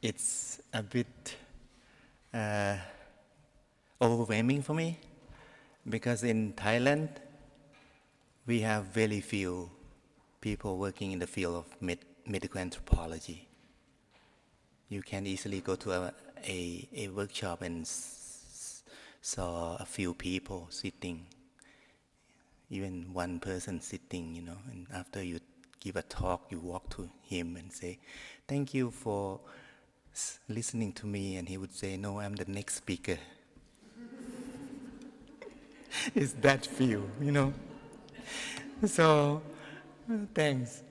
It's a bit overwhelming for me because in Thailand we have very few people working in the field of medical anthropology. You can easily go to a workshop and saw a few people sitting, even one person sitting, and after you give a talk, you walk to him and say, "Thank you for listening to me," and he would say, "No, I'm the next speaker." It's that few, So, thanks.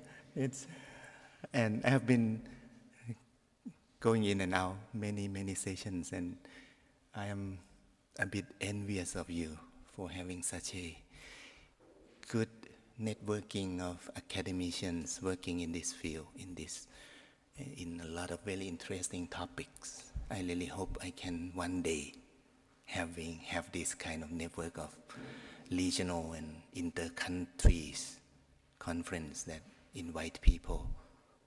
And I have been going in and out many sessions, and I am a bit envious of you for having such a good networking of academicians working in this field, in a lot of very interesting topics. I really hope I can one day have this kind of network of regional and inter-countries conference that invite people.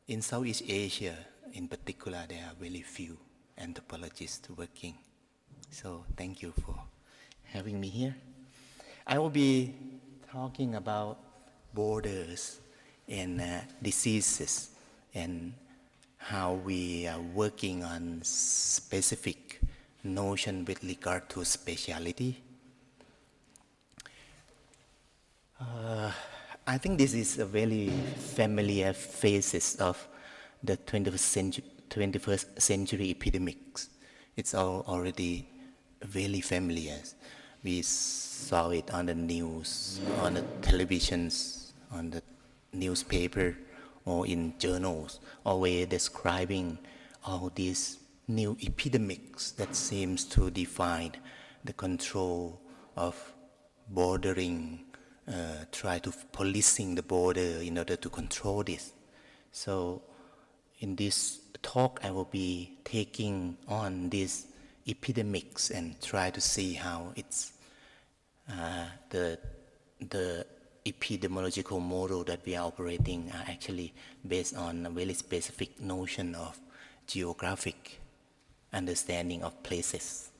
In Southeast Asia, in particular, there are very few anthropologists working. So thank you for having me here. I will be talking about borders and diseases and how we are working on specific notion with regard to speciality. I think this is a very familiar phases of the 21st century epidemics. It's already very familiar. We saw it on the news, on the televisions, on the newspaper, or in journals, always describing all these new epidemics that seems to define the control of bordering, try to policing the border in order to control this. So in this talk, I will be taking on these epidemics and try to see how it's the epidemiological model that we are operating are actually based on a very specific notion of geographic understanding of places.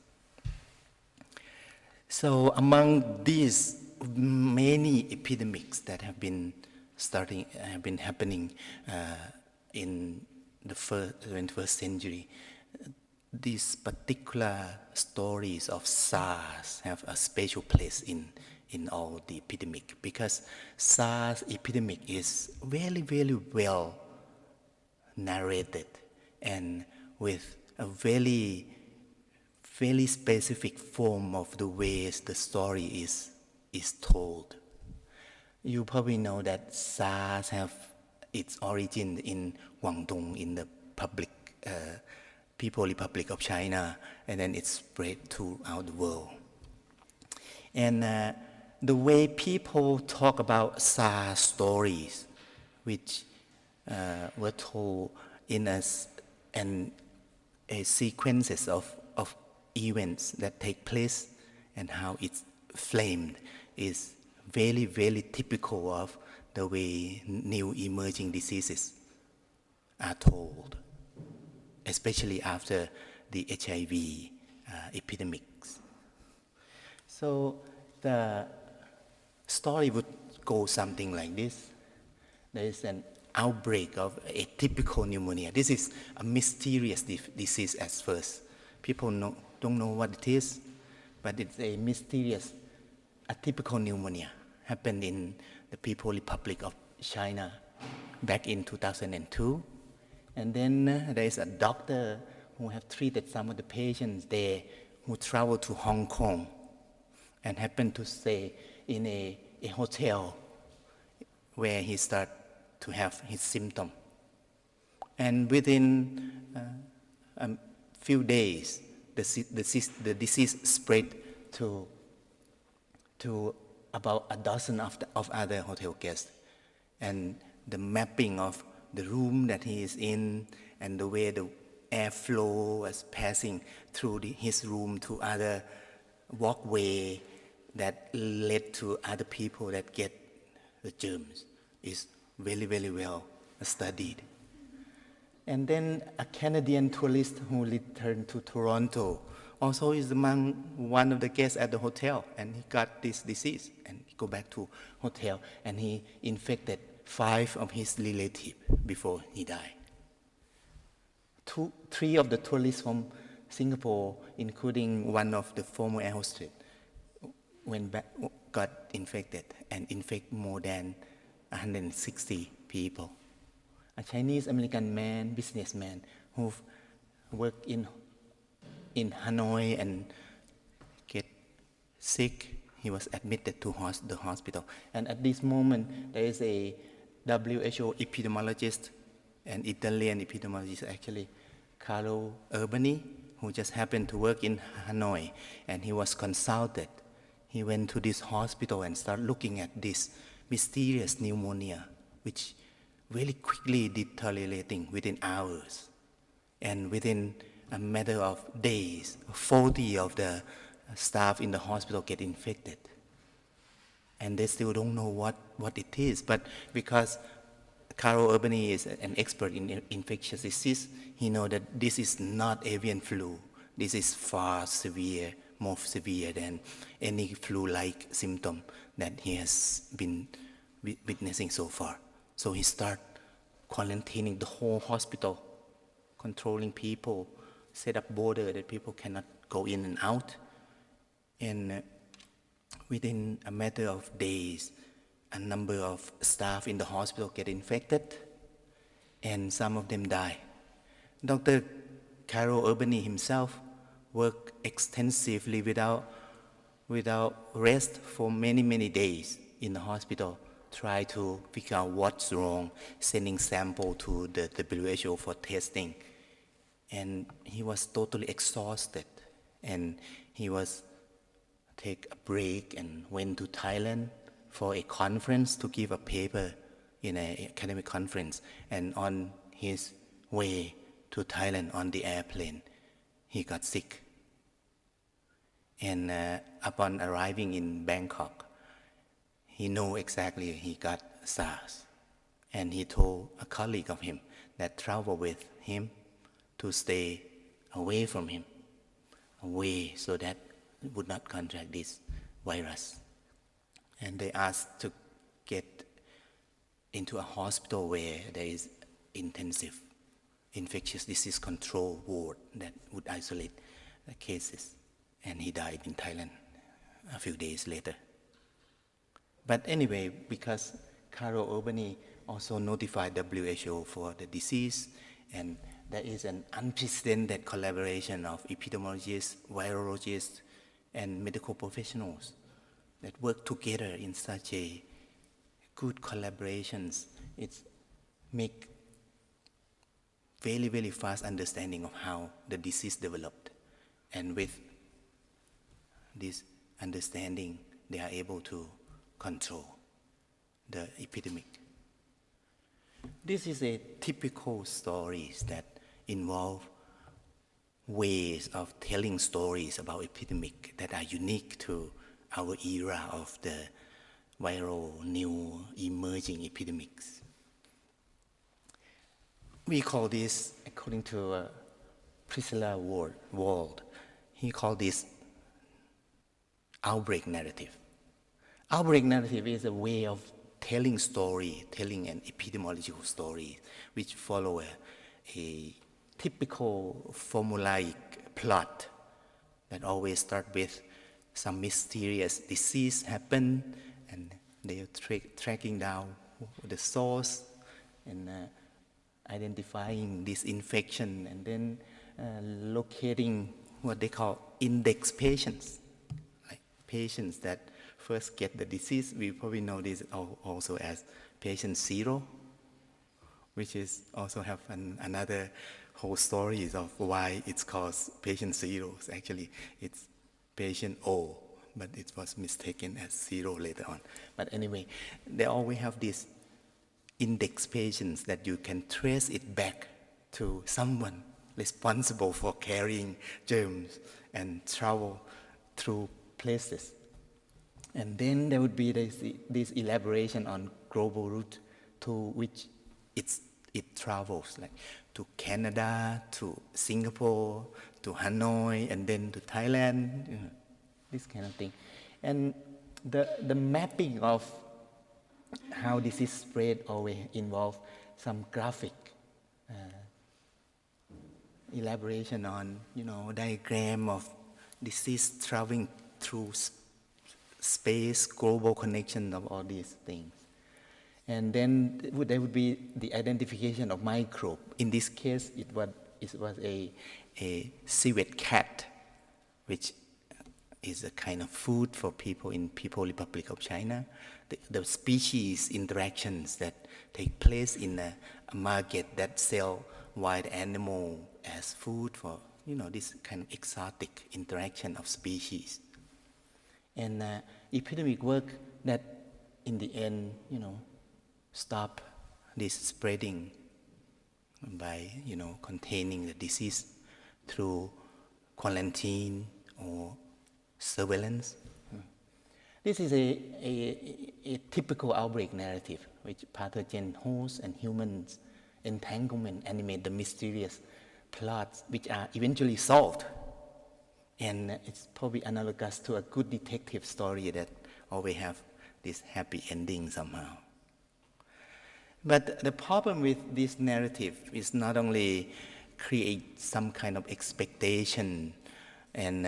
So among these many epidemics that have been happening in the 21st century, these particular stories of SARS have a special place in all the epidemic, because SARS epidemic is very well narrated and with a very specific form of the ways the story is told. You probably know that SARS have its origin in Guangdong, in the People's Republic of China, and then it spread throughout the world. And the way people talk about SARS stories, which were told in a sequences of events that take place and how it's framed, is very typical of the way new emerging diseases are told, especially after the HIV epidemics. So the story would go something like this. There is an outbreak of atypical pneumonia. This is a mysterious disease at first. People don't know what it is, but it's a mysterious atypical pneumonia. Happened in the People's Republic of China back in 2002. And then there is a doctor who have treated some of the patients there who traveled to Hong Kong and happened to stay in a hotel where he started to have his symptom. And within a few days, the disease spread to about a dozen of other hotel guests. And the mapping of the room that he is in and the way the airflow was passing through his room to other walkway that led to other people that get the germs is very well studied. And then a Canadian tourist who returned to Toronto also is among one of the guests at the hotel, and he got this disease, and he go back to hotel, and he infected 5 of his relatives before he died. 3 of the tourists from Singapore, including one of the former air hostess, went back, got infected, and infect more than 160 people. A Chinese-American man, businessman, who worked in Hanoi and get sick, he was admitted to the hospital. And at this moment, there is a WHO epidemiologist, an Italian epidemiologist actually, Carlo Urbani, who just happened to work in Hanoi, and he was consulted. He went to this hospital and started looking at this mysterious pneumonia, which really quickly deteriorating within hours. And within a matter of days, 40 of the staff in the hospital get infected. And they still don't know what it is. But because Carlo Urbani is an expert in infectious disease, he knows that this is not avian flu. This is far severe, more severe than any flu-like symptom that he has been witnessing so far. So he started quarantining the whole hospital, controlling people, set up border that people cannot go in and out. And within a matter of days, a number of staff in the hospital get infected, and some of them die. Dr. Carlo Urbani himself worked extensively without rest for many, many days in the hospital, try to figure out what's wrong, sending sample to the WHO for testing. And he was totally exhausted, and he was take a break and went to Thailand for a conference to give a paper in an academic conference. And on his way to Thailand on the airplane, he got sick. And upon arriving in Bangkok, he knew exactly he got SARS. And he told a colleague of him that traveled with him to stay away from him, away so that he would not contract this virus. And they asked to get into a hospital where there is intensive infectious disease control ward that would isolate the cases. And he died in Thailand a few days later. But anyway, because Carlo Urbani also notified WHO for the disease, and there is an unprecedented collaboration of epidemiologists, virologists, and medical professionals that work together in such a good collaborations. It's make very, very fast understanding of how the disease developed. And with this understanding, they are able to control the epidemic. This is a typical stories that involve ways of telling stories about epidemic that are unique to our era of the viral new emerging epidemics. We call this, according to Priscilla Wald, he called this outbreak narrative. Outbreak narrative is a way of telling story, telling an epidemiological story, which follow a typical formulaic plot that always start with some mysterious disease happen, and they are tracking down the source and identifying this infection, and then locating what they call index patients, like patients that first get the disease. We probably know this also as patient 0, which is also have another whole stories of why it's called patient 0. Actually, it's patient O, but it was mistaken as 0 later on. But anyway, they always have these index patients that you can trace it back to someone responsible for carrying germs and travel through places. And then there would be this elaboration on global route to which it's it travels like to Canada, to Singapore, to Hanoi, and then to Thailand, this kind of thing. And the mapping of how disease spread always involve some graphic elaboration on, diagram of disease traveling through space, global connection of all these things. And then there would be the identification of microbe. In this case, it was a civet cat, which is a kind of food for people in People's Republic of China. The species interactions that take place in a market that sell wild animal as food for, this kind of exotic interaction of species. And epidemic work that in the end, stop this spreading by, containing the disease through quarantine or surveillance. This is a typical outbreak narrative, which pathogen, hosts, and humans entanglement animate the mysterious plots which are eventually solved. And it's probably analogous to a good detective story that always have this happy ending somehow. But the problem with this narrative is not only create some kind of expectation and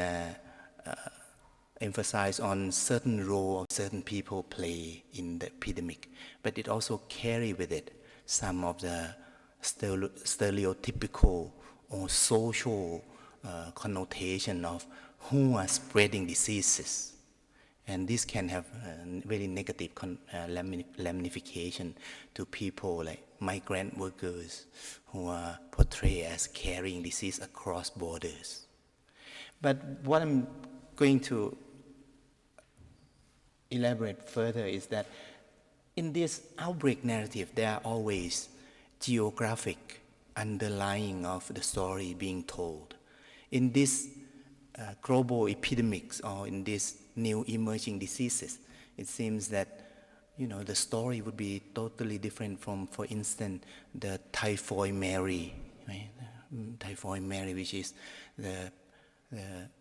emphasize on certain role certain people play in the epidemic, but it also carry with it some of the stereotypical or social connotation of who are spreading diseases. And this can have very negative ramification to people like migrant workers who are portrayed as carrying disease across borders. But what I'm going to elaborate further is that in this outbreak narrative, there are always geographic underlying of the story being told. In this global epidemics or in these new emerging diseases, it seems that the story would be totally different from, for instance, the typhoid Mary, right? Typhoid Mary, which is the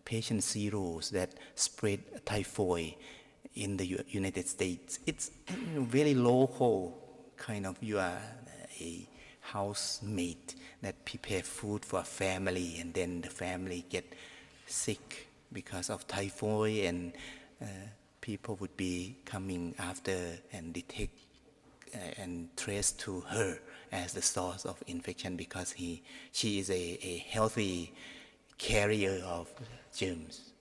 patient zeros that spread typhoid in the United States. It's very local kind of, you are a housemate that prepare food for a family, and then the family get sick because of typhoid, and people would be coming after and detect and trace to her as the source of infection because she is a healthy carrier of germs.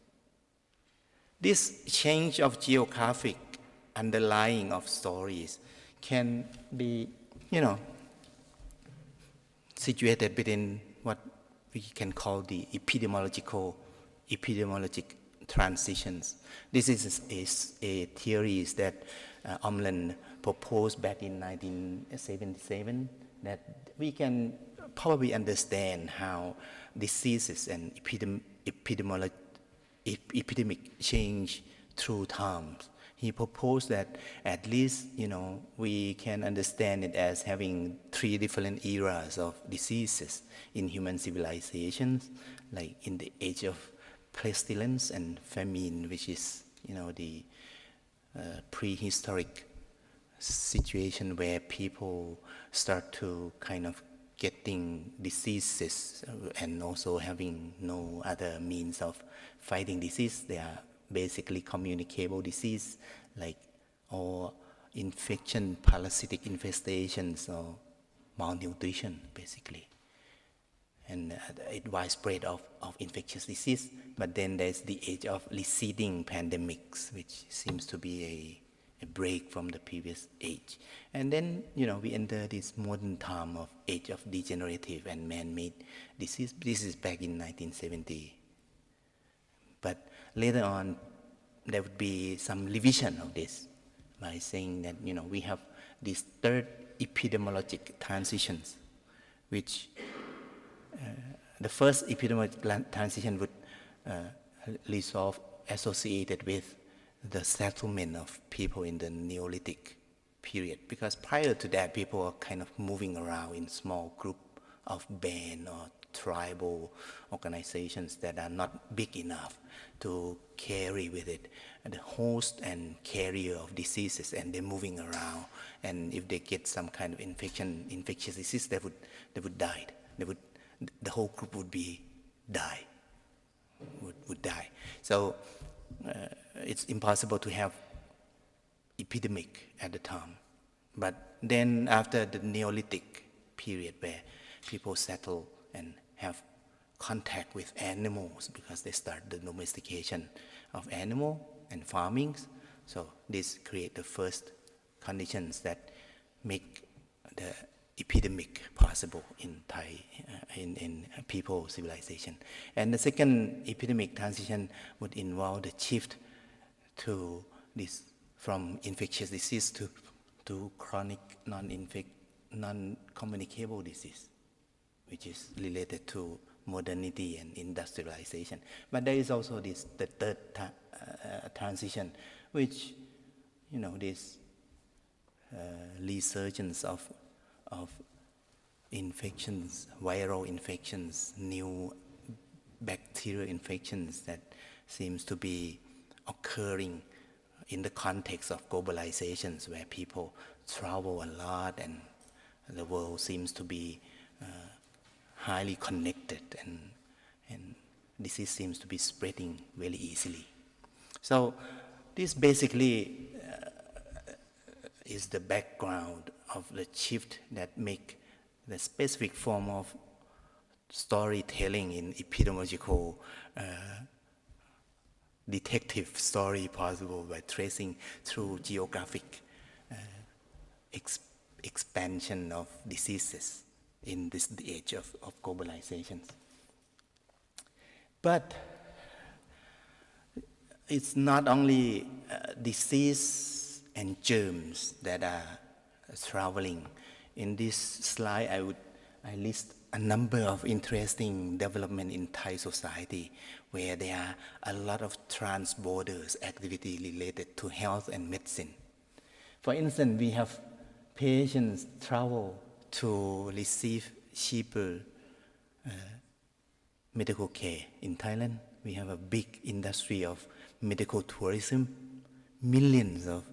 This change of geographic underlying of stories can be, situated within what we can call the epidemiologic transitions. This is a theory that Omland proposed back in 1977, that we can probably understand how diseases and epidemic change through time. He proposed that at least, we can understand it as having 3 different eras of diseases in human civilizations, like in the age of pestilence and famine, which is, the prehistoric situation where people start to kind of getting diseases and also having no other means of fighting disease. They are basically communicable disease, like or infection, parasitic infestations, or malnutrition, basically. And widespread of infectious disease. But then there's the age of receding pandemics, which seems to be a break from the previous age. And then, we enter this modern time of age of degenerative and man-made disease. This is back in 1970. But later on, there would be some revision of this by saying that, we have these 3rd epidemiologic transitions, which the first epidemiologic transition would resolve associated with the settlement of people in the Neolithic period, because prior to that people are kind of moving around in small group of band or tribal organizations that are not big enough to carry with it the host and carrier of diseases, and they're moving around, and if they get some kind of infectious disease, they would die. The whole group would die. So it's impossible to have epidemic at the time. But then after the Neolithic period, where people settle and have contact with animals because they start the domestication of animal and farming, so this create the first conditions that make the epidemic possible in Thai, in people civilization. And the second epidemic transition would involve the shift to this from infectious disease to chronic non-communicable disease, which is related to modernity and industrialization. But there is also the third transition, which, this resurgence of infections, viral infections, new bacterial infections that seems to be occurring in the context of globalizations, where people travel a lot and the world seems to be highly connected, and disease seems to be spreading very easily. So this basically is the background of the shift that make the specific form of storytelling in epidemiological detective story possible by tracing through geographic expansion of diseases in this age of globalizations. But it's not only disease and germs that are traveling. In this slide, I list a number of interesting development in Thai society where there are a lot of trans-borders activity related to health and medicine. For instance, we have patients travel to receive cheaper medical care. In Thailand, we have a big industry of medical tourism. Millions of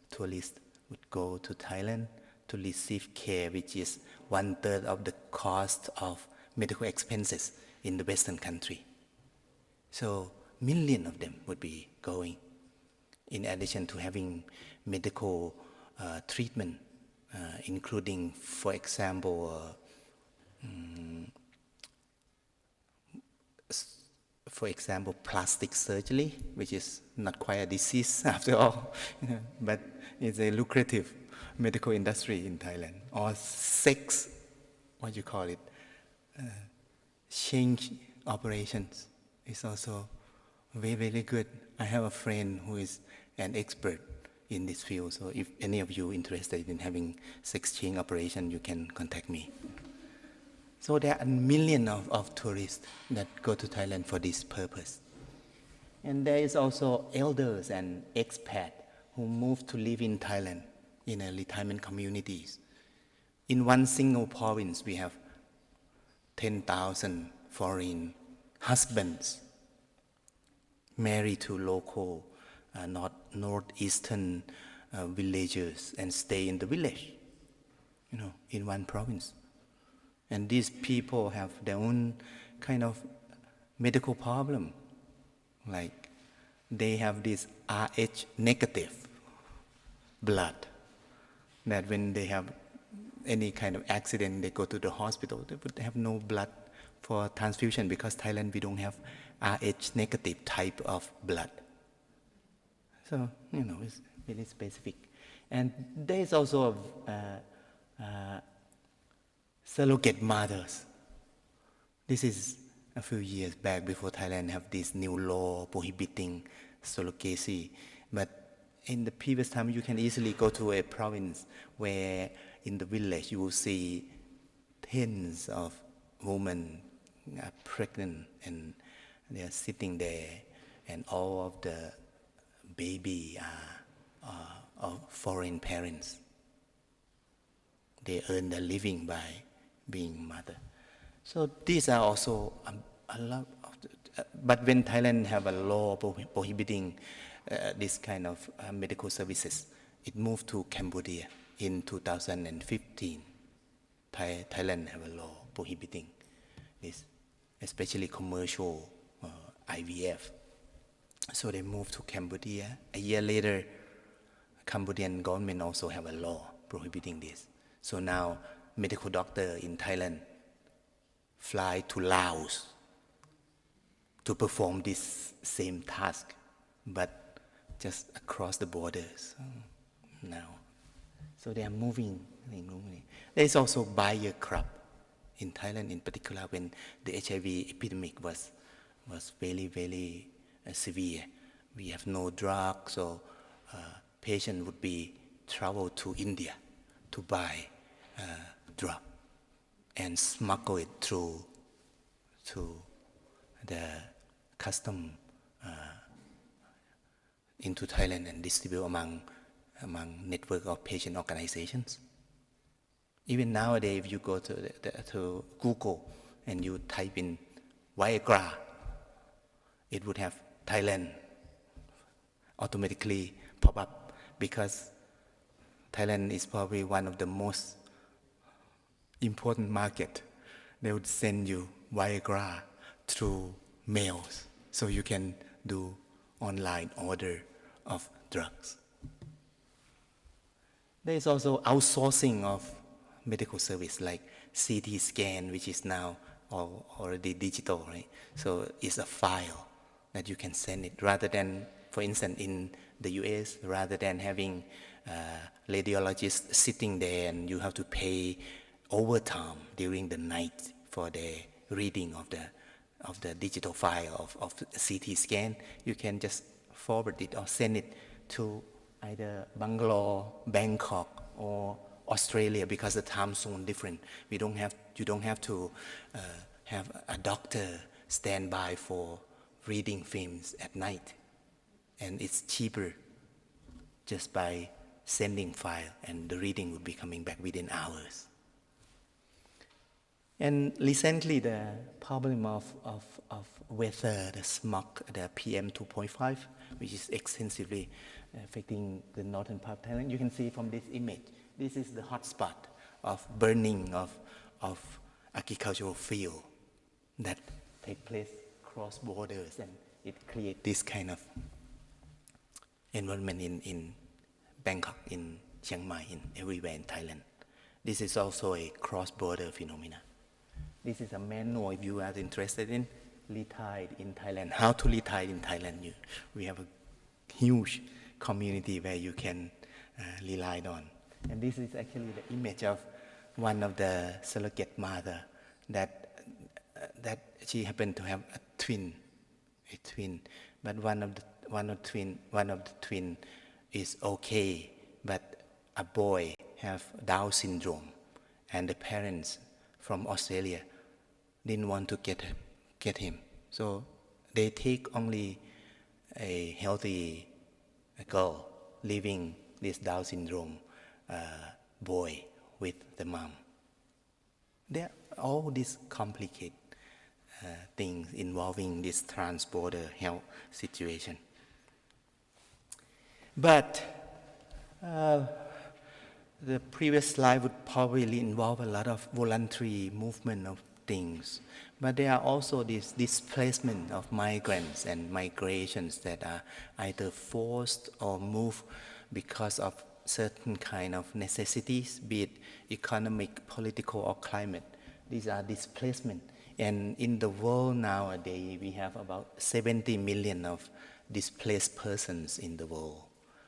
tourists would go to Thailand to receive care, which is 1/3 of the cost of medical expenses in the Western country. So millions of them would be going, in addition to having medical treatment, including, for example, plastic surgery, which is not quite a disease after all, but it's a lucrative medical industry in Thailand. Or sex, change operations is also very, very good. I have a friend who is an expert in this field, so if any of you interested in having sex change operation, you can contact me. So there are millions of tourists that go to Thailand for this purpose. And there is also elders and expats who move to live in Thailand in a retirement communities. In one single province, we have 10,000 foreign husbands married to local northeastern villagers and stay in the village, in one province. And these people have their own kind of medical problem. Like they have this Rh negative blood, that when they have any kind of accident, they go to the hospital, they would have no blood for transfusion, because Thailand, we don't have Rh negative type of blood. So, it's really specific. And there is also surrogate mothers. This is a few years back, before Thailand have this new law prohibiting surrogacy. But in the previous time, you can easily go to a province where in the village you will see tens of women are pregnant and they are sitting there, and all of the baby of foreign parents. They earn their living by being mother. So these are also a lot of, but when Thailand have a law prohibiting this kind of medical services, it moved to Cambodia in 2015. Thailand have a law prohibiting this, especially commercial IVF. So they moved to Cambodia. A year later, Cambodian government also have a law prohibiting this. So now medical doctor in Thailand fly to Laos to perform this same task, but just across the borders now. So they are moving. There is also buyer crop in Thailand, in particular when the HIV epidemic was very, very severe. We have no drugs, so patient would be travel to India to buy drug and smuggle it through to the custom into Thailand and distribute among network of patient organizations. Even nowadays, if you go to Google and you type in Viagra, it would have Thailand automatically pop up, because Thailand is probably one of the most important market. They would send you Viagra through mails, so you can do online order of drugs. There is also outsourcing of medical service like CT scan, which is now already digital, right? So it's a file that you can send it, rather than, for instance, in the US, rather than having radiologists sitting there and you have to pay overtime during the night for the reading of the digital file of CT scan. You can just forward it or send it to either Bangalore, Bangkok, or Australia, because the time zone different. You don't have to have a doctor stand by for reading films at night, and it's cheaper just by sending file, and the reading will be coming back within hours. And recently, the problem of weather, the smog, the PM 2.5, which is extensively affecting the northern part of Thailand. You can see from this image, this is the hotspot of burning of agricultural field that take place cross borders, and it creates this kind of environment in Bangkok, in Chiang Mai, in everywhere in Thailand. This is also a cross-border phenomena. This is a manual if you are interested in retire in Thailand. How to retire in Thailand? We have a huge community where you can rely on. And this is actually the image of one of the surrogate mother that she happened to have a twin, but one of the twin is okay, but a boy have Down syndrome, and the parents from Australia didn't want to get him, so they take only a healthy girl, leaving this Down syndrome boy with the mom. There are all these complicated things involving this trans-border health situation. But the previous slide would probably involve a lot of voluntary movement of things. But there are also this displacement of migrants and migrations that are either forced or moved because of certain kind of necessities, be it economic, political, or climate. These are displacement. And in the world nowadays, we have about 70 million of displaced persons in the world,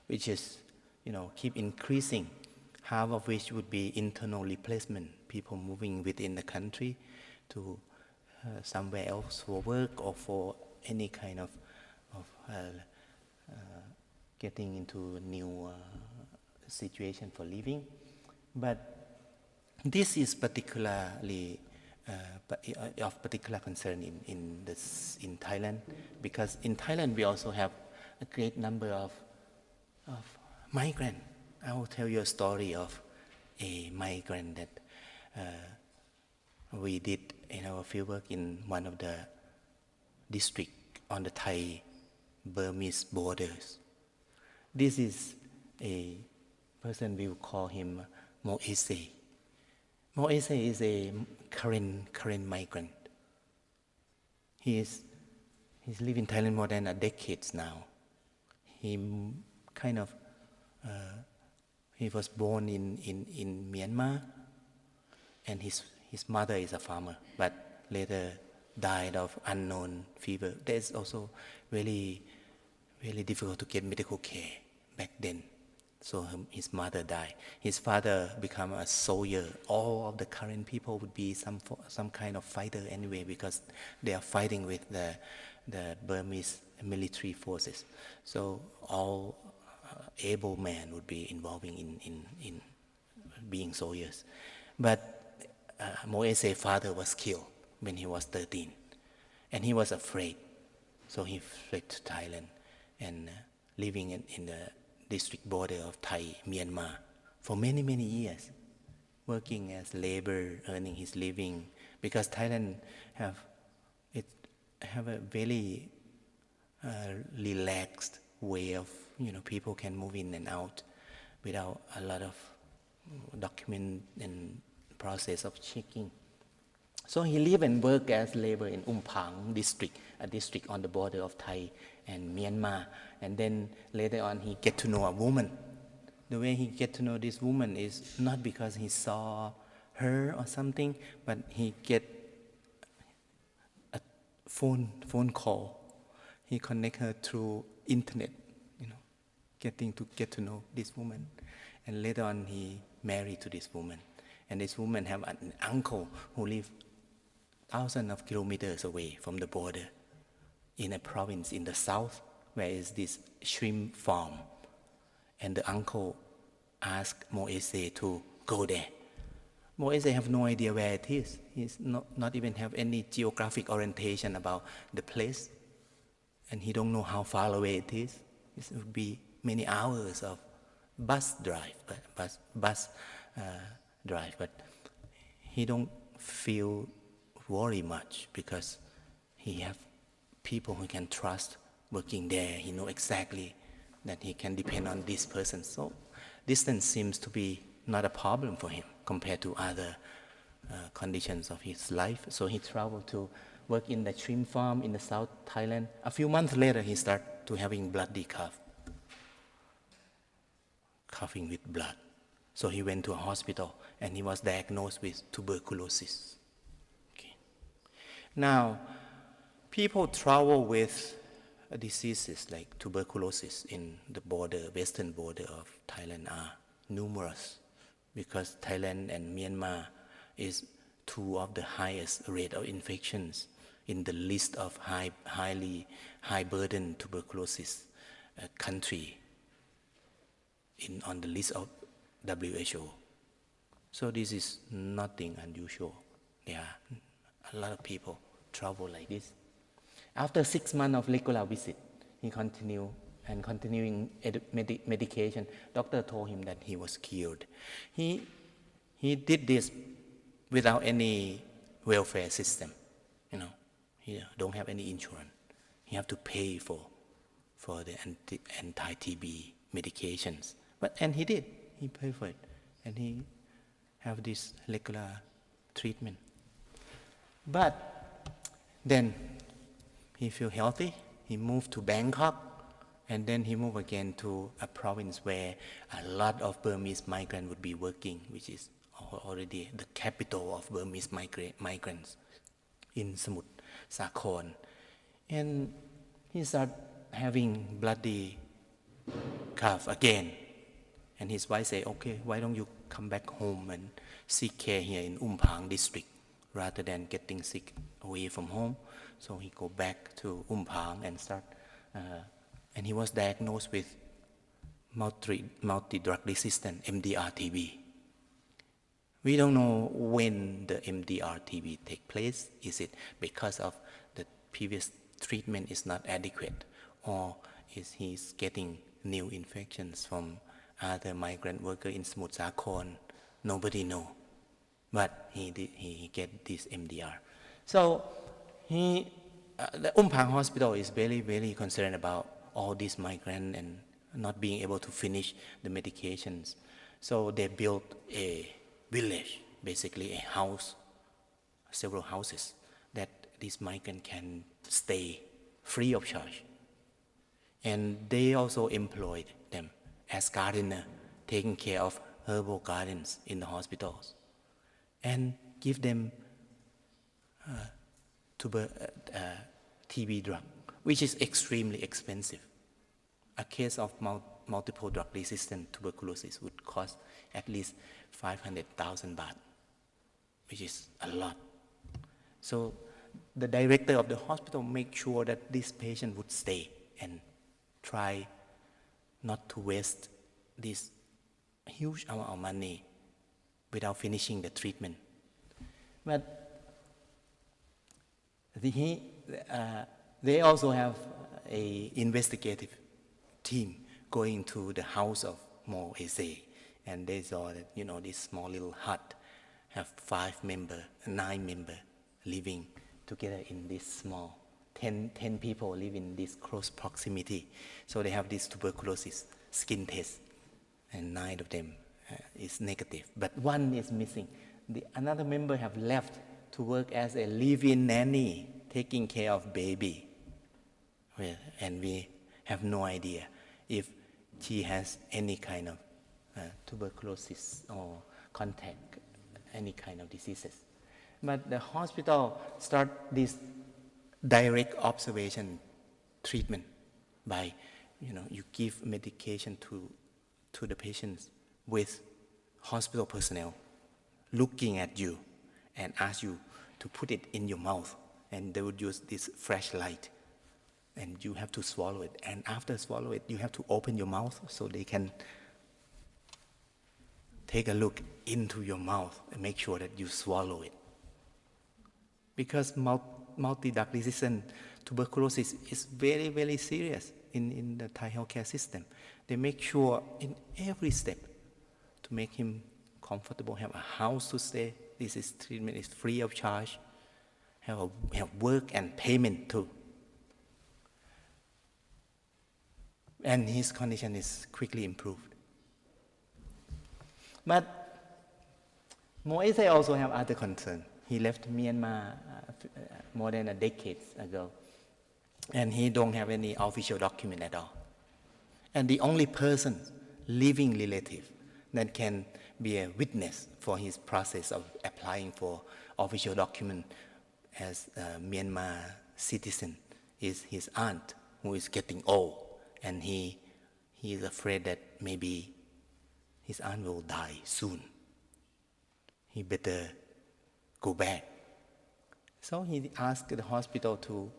which is, keep increasing, half of which would be internal replacement, people moving within the country to somewhere else for work or for any kind of getting into a new situation for living. But this is particularly of particular concern in Thailand, because in Thailand we also have a great number of migrant. I will tell you a story of a migrant that we did in our fieldwork in one of the districts on the Thai-Burmese borders. This is a person, we will call him Moise. Moise is a current migrant. He's lived in Thailand more than a decade now. He kind of he was born in Myanmar, and his mother is a farmer, but later died of unknown fever. That's also really difficult to get medical care back then. So his mother died. His father became a soldier. All of the current people would be some kind of fighter anyway, because they are fighting with the Burmese military forces. So all able men would be involving in being soldiers. But Moese's father was killed when he was 13, and he was afraid. So he fled to Thailand and living in the district border of Thai, Myanmar, for many years, working as labor, earning his living, because Thailand have a very relaxed way of, people can move in and out without a lot of document and process of checking. So he lived and worked as labor in Umpang district, a district on the border of Thai and Myanmar. And then later on he get to know a woman. The way he get to know this woman is not because he saw her or something, but he get a phone call. He connect her through internet, getting to get to know this woman. And later on he married to this woman. And this woman have an uncle who lived thousands of kilometers away from the border in a province in the south, where is this shrimp farm. And the uncle asked Moise to go there. Moise have no idea where it is. He's not even have any geographic orientation about the place. And he don't know how far away it is. It would be many hours of bus drive, but he don't feel worry much, because he have people who can trust working there. He know exactly that he can depend on this person. So distance seems to be not a problem for him compared to other conditions of his life. So he traveled to work in the shrimp farm in the South Thailand. A few months later, he started to having bloody coughing with blood. So he went to a hospital and he was diagnosed with tuberculosis. Okay. Now, people travel with diseases like tuberculosis in the western border of Thailand are numerous, because Thailand and Myanmar is two of the highest rate of infections in the list of high burden tuberculosis country on the list of WHO. So this is nothing unusual. There are a lot of people travel like this. After 6 months of regular visit, he continuing medication. Doctor told him that he was cured. He did this without any welfare system. He don't have any insurance. He have to pay for the anti-TB medications. And he did. He paid for it, and he have this regular treatment. But then he feel healthy. He moved to Bangkok, and then he moved again to a province where a lot of Burmese migrants would be working, which is already the capital of Burmese migrants in Samut Sakhon. And he started having bloody cough again. And his wife said, okay, why don't you come back home and seek care here in Umpang district rather than getting sick away from home. So he go back to Umpang and start, and he was diagnosed with multi-drug resistant MDR-TB. We don't know when the MDR-TB take place. Is it because of the previous treatment is not adequate, or is he getting new infections from other migrant worker in Smut Sakhon, nobody know. But he get this MDR. So the Umpang hospital is very, very concerned about all these migrants and not being able to finish the medications. So they built a village, basically a house, several houses that these migrants can stay free of charge. And they also employed them as gardener, taking care of herbal gardens in the hospitals, and give them TB drug, which is extremely expensive. A case of multiple drug resistant tuberculosis would cost at least 500,000 baht, which is a lot. So the director of the hospital made sure that this patient would stay and try not to waste this huge amount of money without finishing the treatment. But they also have an investigative team going to the house of Mo Ese, and they saw that, you know, this small little hut have 9 members living together in this small, 10 people live in this close proximity. So they have this tuberculosis skin test, and 9 of them is negative, but 1 is missing. Another member have left to work as a live-in nanny, taking care of baby. Well, and we have no idea if she has any kind of tuberculosis or contact any kind of diseases. But the hospital start this direct observation treatment by, you give medication to the patients with hospital personnel looking at you and ask you to put it in your mouth, and they would use this flashlight, and you have to swallow it, and after swallow it you have to open your mouth so they can take a look into your mouth and make sure that you swallow it. Because multi-drug resistant tuberculosis is very, very serious in the Thai healthcare system. They make sure in every step to make him comfortable, have a house to stay. Treatment is free of charge. Have work and payment too. And his condition is quickly improved. But Moise also have other concerns. He left Myanmar more than a decade ago, and he don't have any official document at all. And the only person, living relative, that can be a witness for his process of applying for official document as a Myanmar citizen is his aunt, who is getting old, and he is afraid that maybe his aunt will die soon. He better go back. So he asked the hospital to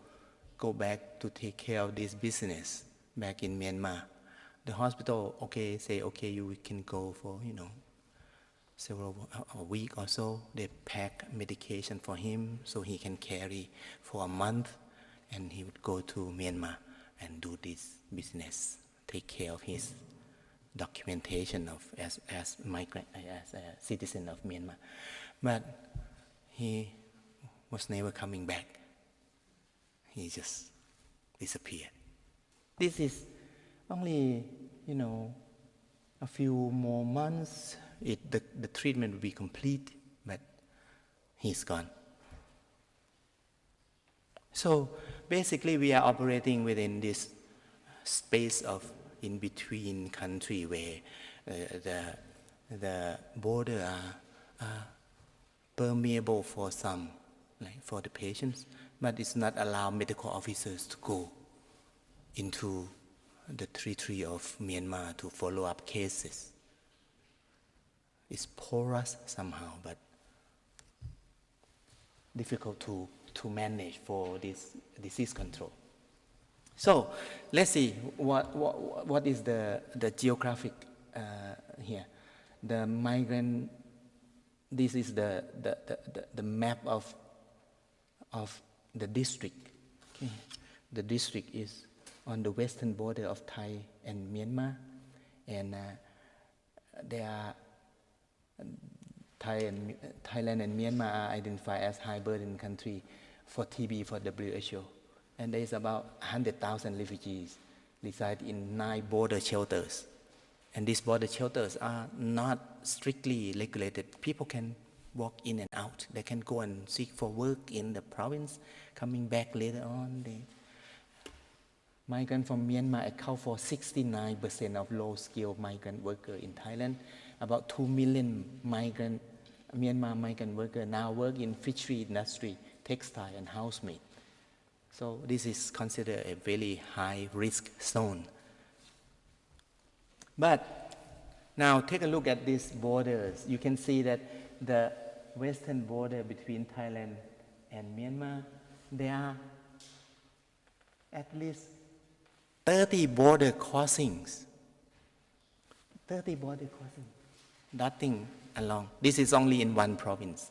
go back to take care of this business back in Myanmar. The hospital, say, you can go for, a week or so. They pack medication for him so he can carry for a month, and he would go to Myanmar and do this business, take care of his documentation as a citizen of Myanmar. But he was never coming back. He just disappeared. This is only, a few more months, the treatment will be complete, but he's gone. So basically we are operating within this space of in-between country where the border are permeable for some, like for the patients, but it's not allow medical officers to go into the territory of Myanmar to follow up cases. It's porous somehow, but difficult to manage for this disease control. So let's see what is the geographic here. The migrant. This is the map of the district. Okay. The district is on the western border of Thai and Myanmar, and they are Thailand and Myanmar are identified as high burden country for TB for WHO. And there is about 100,000 refugees reside in 9 border shelters. And these border shelters are not strictly regulated. People can walk in and out. They can go and seek for work in the province, coming back later on. Migrants from Myanmar account for 69% of low-skilled migrant workers in Thailand. About 2 million Myanmar migrant workers now work in fishery industry, textile and housemaid. So this is considered a very high-risk zone. But now take a look at these borders. You can see that the western border between Thailand and Myanmar, there are at least 30 border crossings. 30 border crossings. Nothing along. This is only in one province.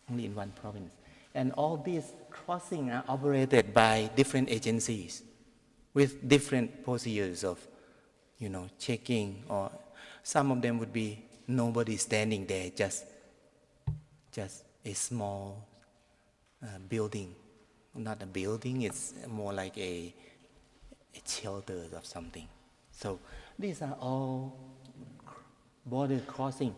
Only in one province. And all these crossings are operated by different agencies with different procedures of, checking, or some of them would be nobody standing there, just a small building. Not a building, it's more like a shelter of something. So these are all border crossing.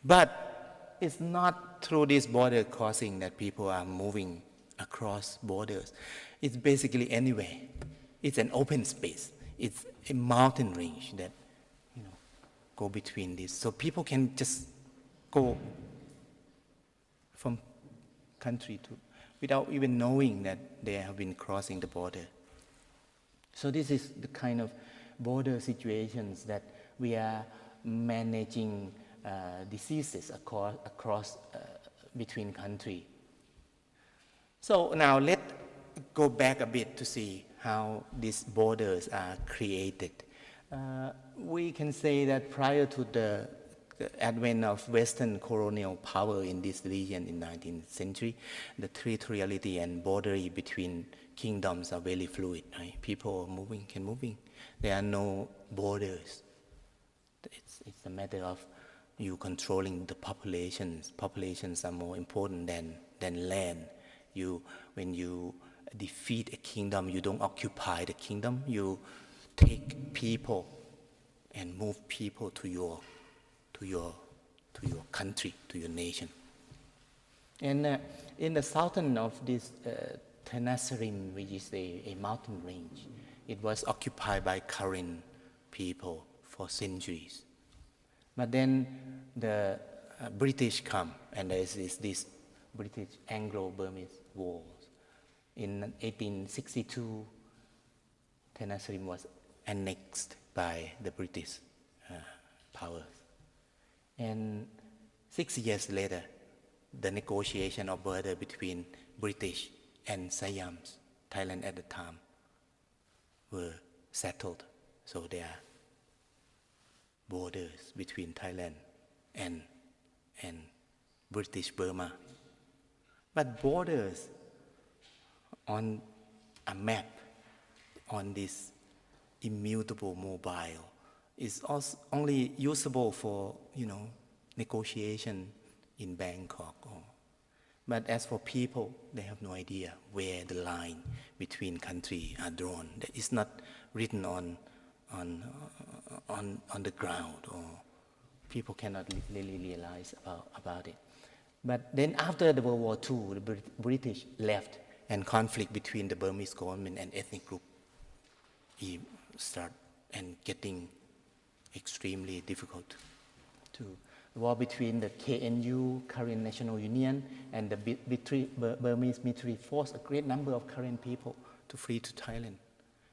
But it's not through this border crossing that people are moving across borders. It's basically anywhere. It's an open space. It's a mountain range that, go between this. So people can just go from country to, without even knowing that they have been crossing the border. So this is the kind of border situations that we are managing diseases across between countries. So now let's go back a bit to see how these borders are created. We can say that prior to the advent of Western colonial power in this region in the 19th century, the territoriality and boundary between kingdoms are very fluid. Right? People can moving. There are no borders. It's a matter of you controlling the populations. Populations are more important than land. When you defeat a kingdom, you don't occupy the kingdom. You take people and move people to your country, to your nation. And in the southern of this Tenasserim, which is a mountain range, it was occupied by Karen people for centuries. But then the British come, and there is this British Anglo-Burmese wars. In 1862, Tenasserim was annexed by the British powers. And 6 years later, the negotiation of border between British and Siams, Thailand at the time, were settled. So there are borders between Thailand and British Burma. But borders on a map, on this immutable mobile, is also only usable for, negotiation in Bangkok. But as for people, they have no idea where the line between countries are drawn. It's not written on the ground, or people cannot really realize about it. But then after the World War II, the British left, and conflict between the Burmese government and ethnic group start and getting extremely difficult. The war between the KNU, Karen National Union, and the Burmese military forced a great number of Karen people to flee to Thailand.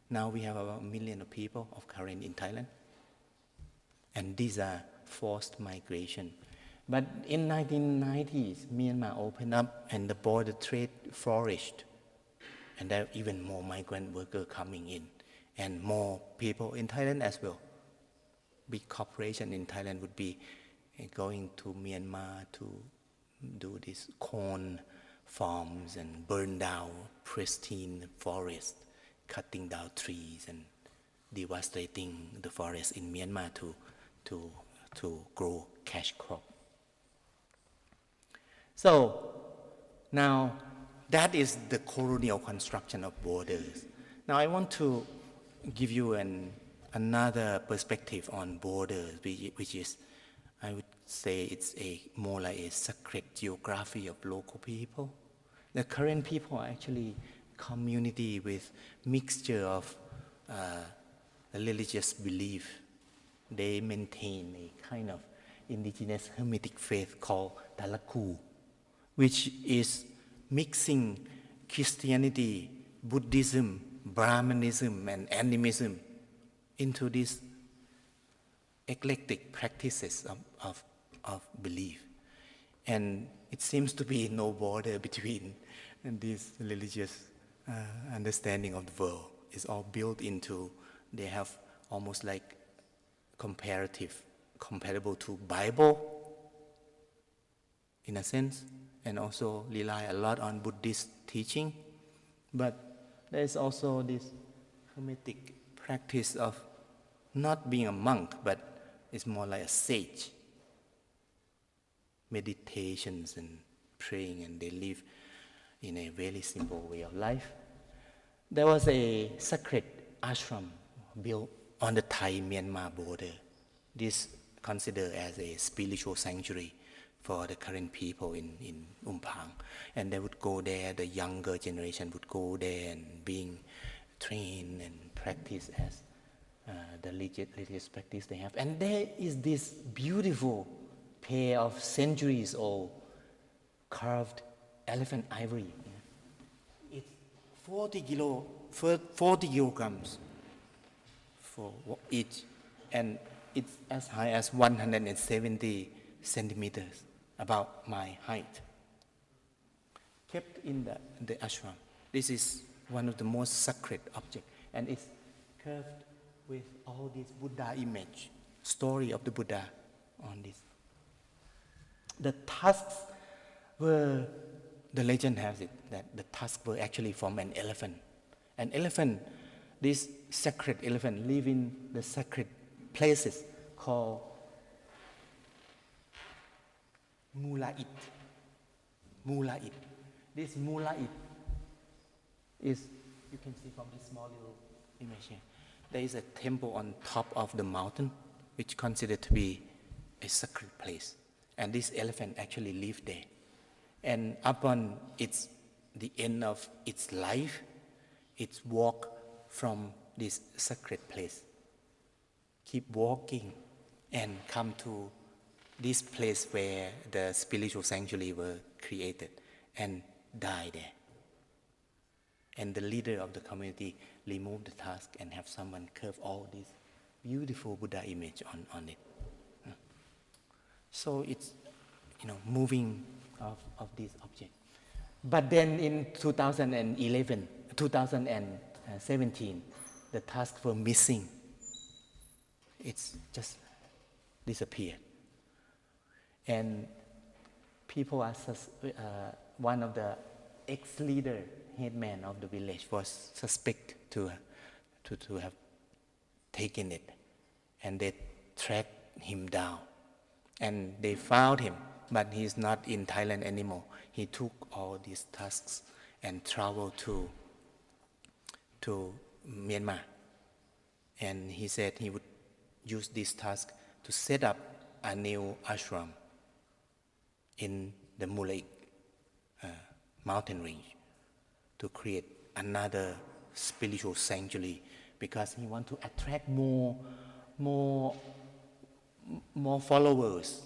Now we have about 1 million of people of Karen in Thailand. And these are forced migration. But in 1990s, Myanmar opened up and the border trade flourished. And there are even more migrant workers coming in, and more people in Thailand as well. Big corporation in Thailand would be going to Myanmar to do these corn farms and burn down pristine forests, cutting down trees and devastating the forest in Myanmar to grow cash crop. So now that is the colonial construction of borders. Now I want to give you another perspective on borders, which is, I would say it's more like a sacred geography of local people. The current people are actually community with mixture of religious belief. They maintain a kind of indigenous Hermetic faith called Talaku, which is mixing Christianity, Buddhism, Brahmanism, and animism into these eclectic practices of belief. And it seems to be no border between this religious understanding of the world. It's all built into, they have almost like comparable to Bible in a sense, and also rely a lot on Buddhist teaching. But there's also this Hermetic practice of not being a monk, but it's more like a sage. Meditations and praying, and they live in a very simple way of life. There was a sacred ashram built on the Thai-Myanmar border. This considered as a spiritual sanctuary for the current people in Umpang. And they would go there, the younger generation would go there and being trained and practice as the religious practice they have. And there is this beautiful pair of centuries old carved elephant ivory. It's 40 kilograms for each, and it's as high as 170 centimeters, about my height. Kept in the ashram. This is one of the most sacred objects, and it's curved with all this Buddha image, story of the Buddha on this. The tusks were, the legend has it, that the tusks were actually from an elephant. An elephant, this sacred elephant, live in the sacred places called Mulait. Mulait. This Mulait is, you can see from this small little image here, there is a temple on top of the mountain, which considered to be a sacred place. And this elephant actually lived there. And upon the end of its life, it walked from this sacred place, keep walking, and come to this place where the spiritual sanctuary were created, and die there. And the leader of the community removed the tusk and have someone carve all this beautiful Buddha image on it. So it's, moving of this object. But then in 2017, the tusks were missing. It's just disappeared. And people are, one of the ex-leader, headman of the village, was suspected to have taken it. And they tracked him down. And they found him, but he's not in Thailand anymore. He took all these tusks and traveled to Myanmar. And he said he would use this tusk to set up a new ashram in the Mulai mountain range to create another spiritual sanctuary, because he wants to attract more followers,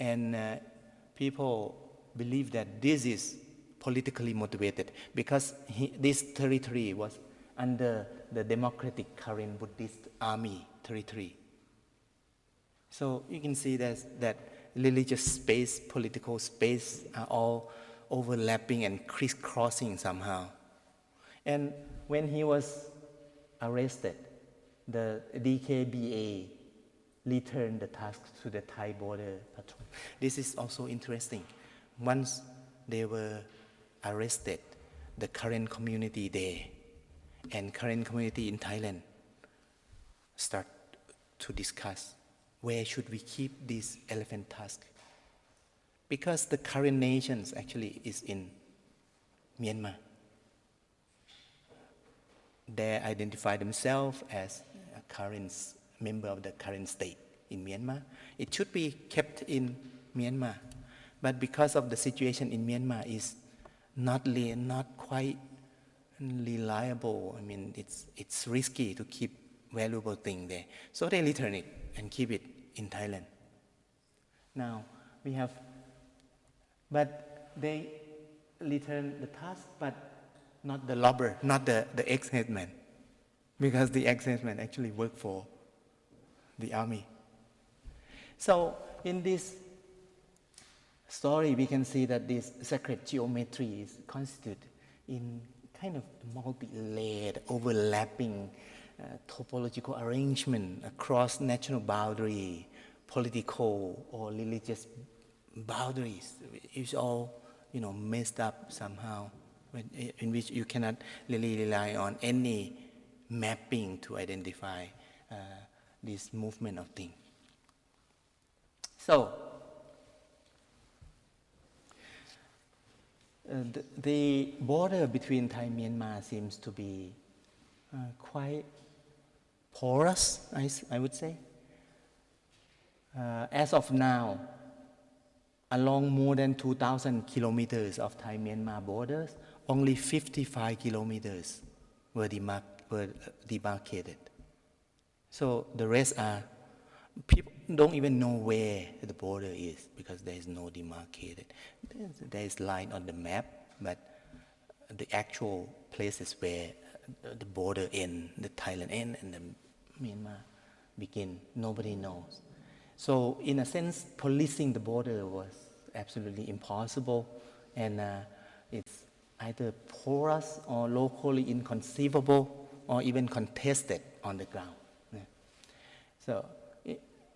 and people believe that this is politically motivated, because this territory was under the democratic current Buddhist army territory. So you can see that religious space, political space are all overlapping and crisscrossing somehow. And when he was arrested, the DKBA returned the task to the Thai border patrol. This is also interesting. Once they were arrested, the current community there and current community in Thailand start to discuss where should we keep this elephant tusk. Because the current nations actually is in Myanmar. They identify themselves as a current member of the current state in Myanmar. It should be kept in Myanmar. But because of the situation in Myanmar is not quite reliable, I mean, it's risky to keep valuable thing there. So they return it and keep it in Thailand. Now, we have, but they return the tusk, but not the robber, not the ex-headman, because the ex-headman actually worked for the army. So in this story, we can see that this sacred geometry is constituted in kind of multi-layered, overlapping topological arrangement across national boundary, political or religious boundaries. It's all, messed up somehow, in which you cannot really rely on any mapping to identify this movement of things. So, the border between Thai and Myanmar seems to be quite porous, I would say. As of now, along more than 2,000 kilometers of Thai-Myanmar borders, only 55 kilometers were demarcated. So the rest are, people don't even know where the border is because there is no demarcated. There is line on the map, but the actual places where the border ends, the Thailand end and the Myanmar begin, nobody knows. So in a sense, policing the border was absolutely impossible, and it's either porous or locally inconceivable or even contested on the ground. Yeah. So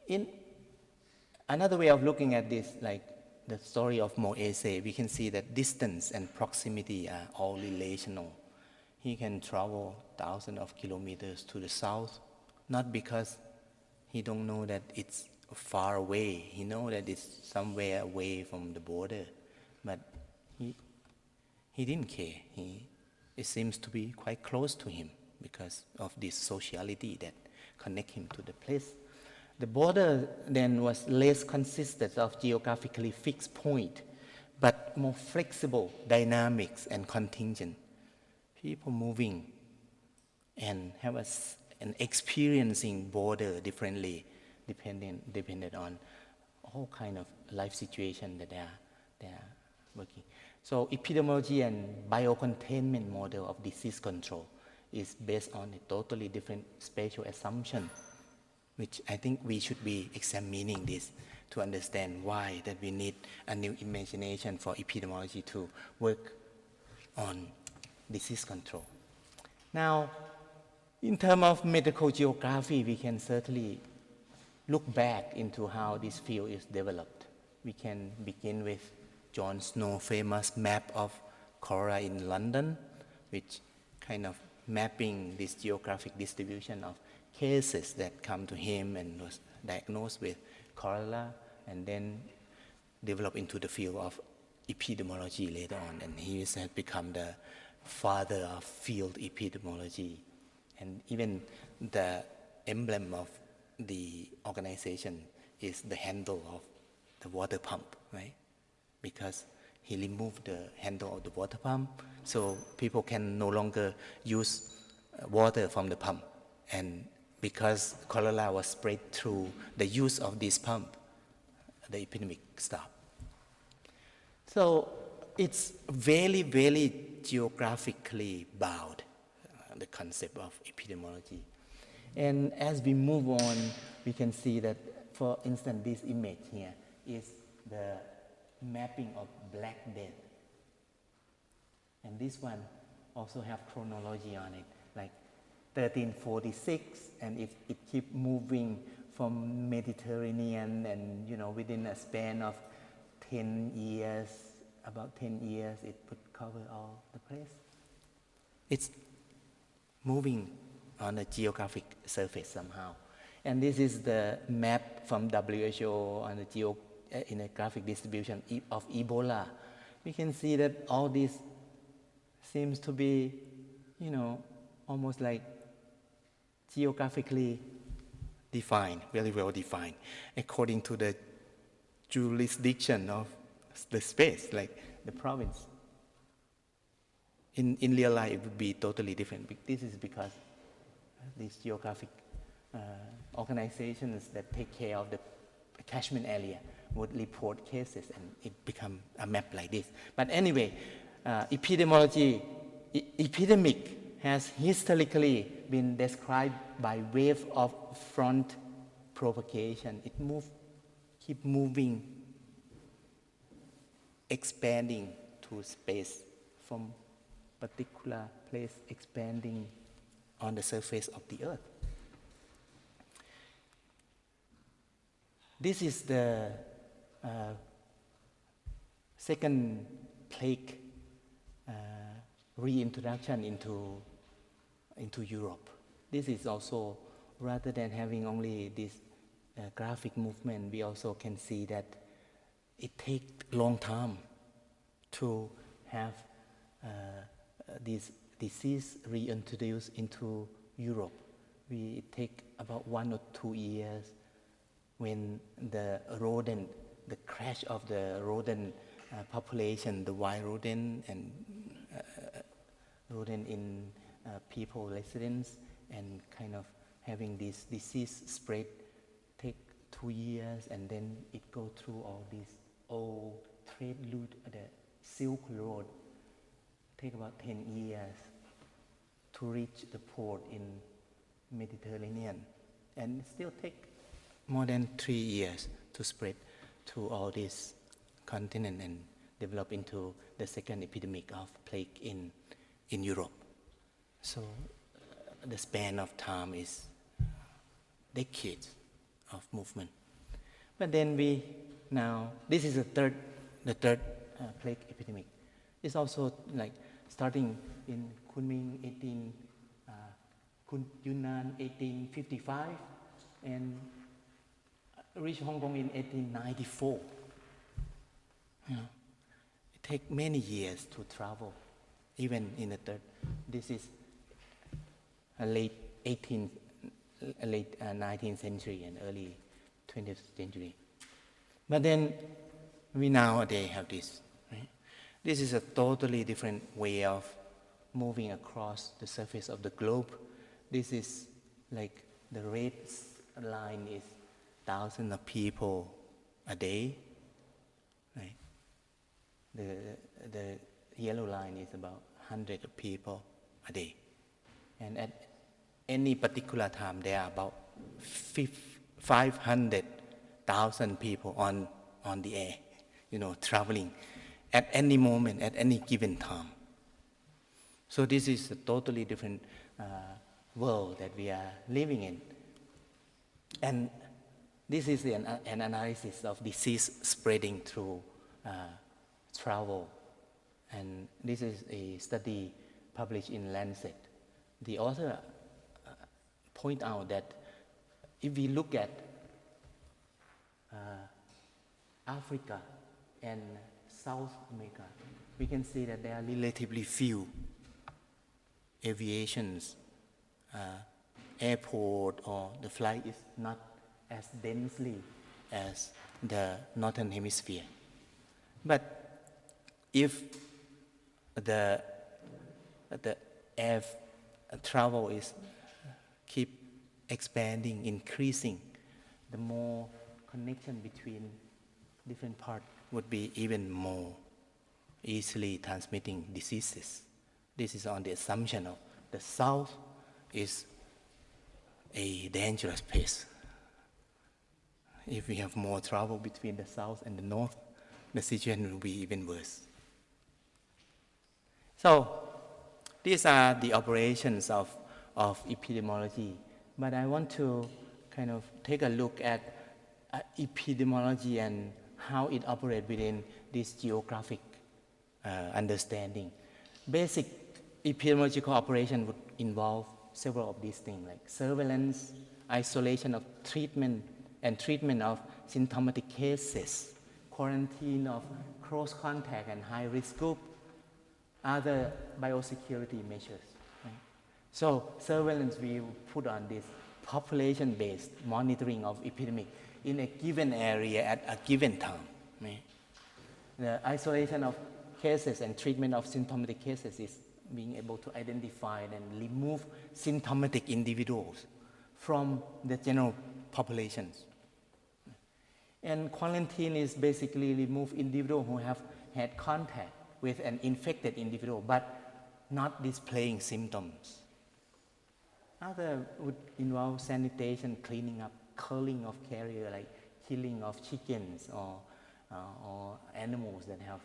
in another way of looking at this, like the story of Moise, we can see that distance and proximity are all relational. He can travel thousands of kilometers to the south, not because he don't know that it's far away. He knows that it's somewhere away from the border, but he didn't care. It seems to be quite close to him because of this sociality that connect him to the place. The border then was less consistent of geographically fixed point, but more flexible dynamics and contingent. People moving and have an experiencing border differently, dependent on all kind of life situation that they are working. So epidemiology and biocontainment model of disease control is based on a totally different spatial assumption, which I think we should be examining this to understand why that we need a new imagination for epidemiology to work on disease control. Now, in terms of medical geography, we can certainly look back into how this field is developed. We can begin with John Snow's famous map of cholera in London, which kind of mapping this geographic distribution of cases that come to him and was diagnosed with cholera, and then developed into the field of epidemiology later on. And he has become the father of field epidemiology. And even the emblem of the organization is the handle of the water pump, right? Because he removed the handle of the water pump, so people can no longer use water from the pump. And because cholera was spread through the use of this pump, the epidemic stopped. So it's very, very geographically bound, the concept of epidemiology. And as we move on, we can see that, for instance, this image here is the mapping of Black Death. And this one also have chronology on it, like 1346, and it keep moving from Mediterranean, and within a span of 10 years, about 10 years, it would cover all the place. It's moving on a geographic surface somehow. And this is the map from WHO on the in a graphic distribution of Ebola. We can see that all this seems to be, almost like geographically defined, very well defined, according to the jurisdiction of the space, like the province. In real life, it would be totally different. This is because these geographic organizations that take care of the catchment area would report cases, and it become a map like this. But anyway, epidemiology, epidemic has historically been described by wave of front propagation. It keep moving, expanding to space from particular place, expanding on the surface of the earth. This is the second plague reintroduction into Europe. This is also, rather than having only this graphic movement, we also can see that it takes a long time to have this disease reintroduced into Europe. It takes about 1 or 2 years when the crash of the rodent population, the wild rodent and rodent in people residence, and kind of having this disease spread, take 2 years, and then it go through all these old trade route, the Silk Road, take about 10 years to reach the port in Mediterranean, and it still take more than 3 years to spread to all this continent and develop into the second epidemic of plague in Europe. So the span of time is decades of movement. But then this is the third plague epidemic. It's also like starting in Kunming Yunnan 1855 and reached Hong Kong in 1894. It takes many years to travel, even in the third. This is a late 19th century and early 20th century. But then we nowadays have this. Right? This is a totally different way of moving across the surface of the globe. This is like the red line is thousands of people a day. Right? The yellow line is about 100 of people a day. And at any particular time, there are about 500,000 people on the air, traveling at any moment, at any given time. So this is a totally different world that we are living in. And this is an analysis of disease spreading through travel. And this is a study published in Lancet. The author point out that if we look at Africa and South America, we can see that there are relatively few aviations, airport, or the flight is not as densely as the Northern Hemisphere. But if the air travel is keep expanding, increasing, the more connection between different parts would be even more easily transmitting diseases. This is on the assumption of the South is a dangerous place. If we have more travel between the South and the North, the situation will be even worse. So these are the operations of epidemiology. But I want to kind of take a look at epidemiology and how it operates within this geographic understanding. Basic epidemiological operation would involve several of these things like surveillance, isolation of treatment, and treatment of symptomatic cases, quarantine of close contact and high-risk group, other biosecurity measures. Right? So surveillance, we put on this population-based monitoring of epidemic in a given area at a given time. Right? The isolation of cases and treatment of symptomatic cases is being able to identify and remove symptomatic individuals from the general populations. And quarantine is basically remove individuals who have had contact with an infected individual but not displaying symptoms. Other would involve sanitation, cleaning up, culling of carrier, like killing of chickens or animals that have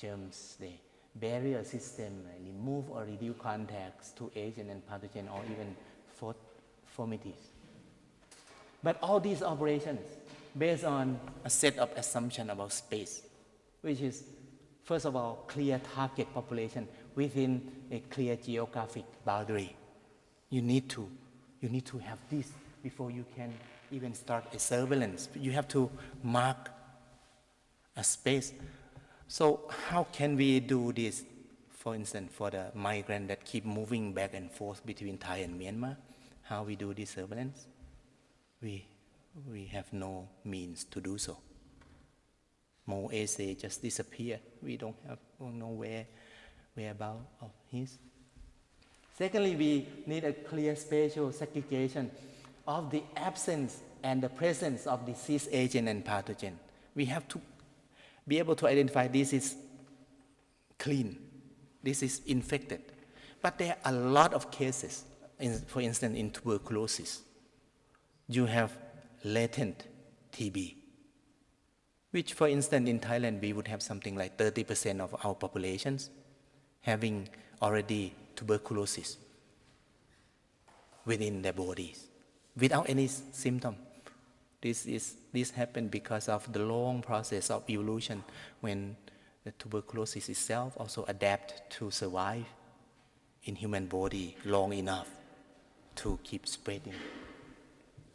germs. The barrier system, remove or reduce contacts to agent and pathogen, or even formalities. But all these operations based on a set of assumptions about space, which is, first of all, clear target population within a clear geographic boundary. You need to have this before you can even start a surveillance. You have to mark a space. So how can we do this, for instance, for the migrant that keep moving back and forth between Thai and Myanmar? How we do this surveillance? We have no means to do so. More essay just disappear. We don't know whereabouts of his. Secondly, we need a clear spatial segregation of the absence and the presence of disease agent and pathogen. We have to be able to identify this is clean, this is infected. But there are a lot of cases, for instance, in tuberculosis. You have latent TB, which, for instance, in Thailand, we would have something like 30% of our populations having already tuberculosis within their bodies without any symptom. This happened because of the long process of evolution when the tuberculosis itself also adapt to survive in human body long enough to keep spreading.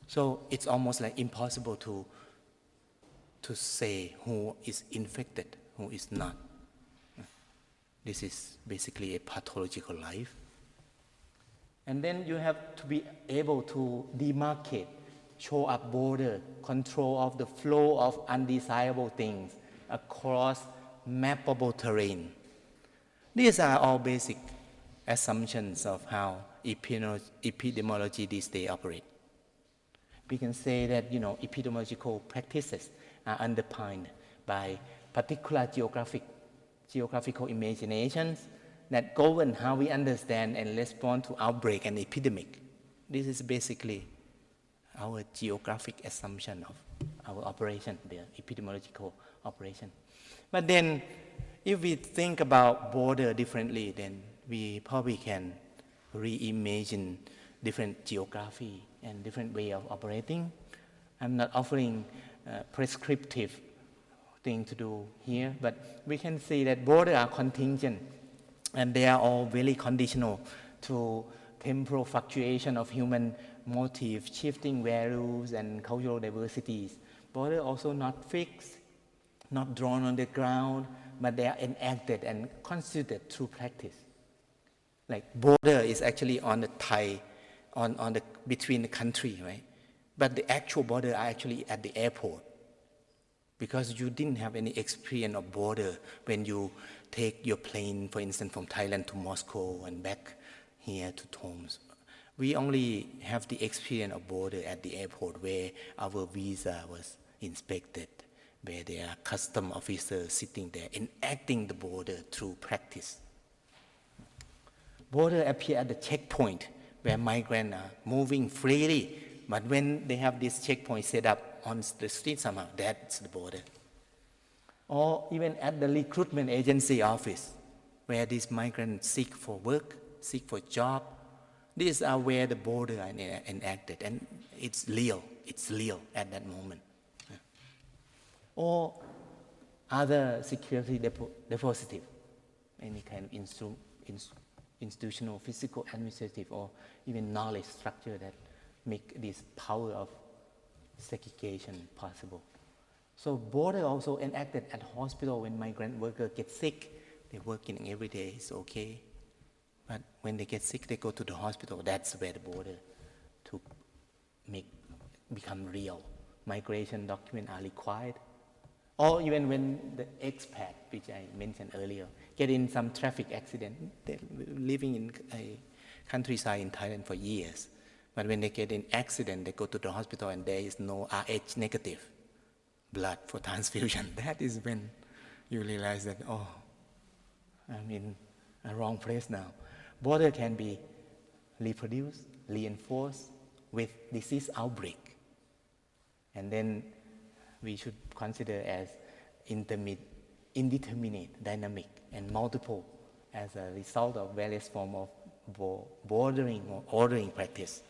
So it's almost like impossible to say who is infected, who is not. This is basically a pathological life. And then you have to be able to demarcate, show up border, control of the flow of undesirable things across mappable terrain. These are all basic assumptions of how epidemiology these days operate. We can say that, epidemiological practices are underpinned by particular geographical imaginations that govern how we understand and respond to outbreak and epidemic. This is basically our geographic assumption of our operation, the epidemiological operation. But then, if we think about border differently, then we probably can reimagine different geography and different way of operating. I'm not offering prescriptive thing to do here, but we can see that borders are contingent, and they are all very conditional to temporal fluctuation of human motive, shifting values and cultural diversities. Borders also not fixed, not drawn on the ground, but they are enacted and considered through practice. Like border is actually on the Thai, on the between the country, right? But the actual border are actually at the airport, because you didn't have any experience of border when you take your plane, for instance, from Thailand to Moscow and back here to Tomsk. We only have the experience of border at the airport, where our visa was inspected, where there are custom officers sitting there enacting the border through practice. Border appear at the checkpoint where migrants are moving freely, but when they have this checkpoint set up on the street somehow, that's the border. Or even at the recruitment agency office, where these migrants seek for work, seek for job. These are where the border are enacted, and it's real at that moment. Or other security dispositive, any kind of institutional, physical, administrative, or even knowledge structure that make this power of segregation possible. So border also enacted at hospital when migrant workers get sick. They're working every day, it's okay. But when they get sick, they go to the hospital. That's where the border to become real. Migration documents are required. Or even when the expat, which I mentioned earlier, get in some traffic accident, they're living in a countryside in Thailand for years. But when they get in accident, they go to the hospital and there is no Rh negative blood for transfusion. That is when you realize that, oh, I'm in a wrong place now. Border can be reproduced, reinforced with disease outbreak. And then we should consider as indeterminate, dynamic, and multiple as a result of various forms of bordering or ordering practice.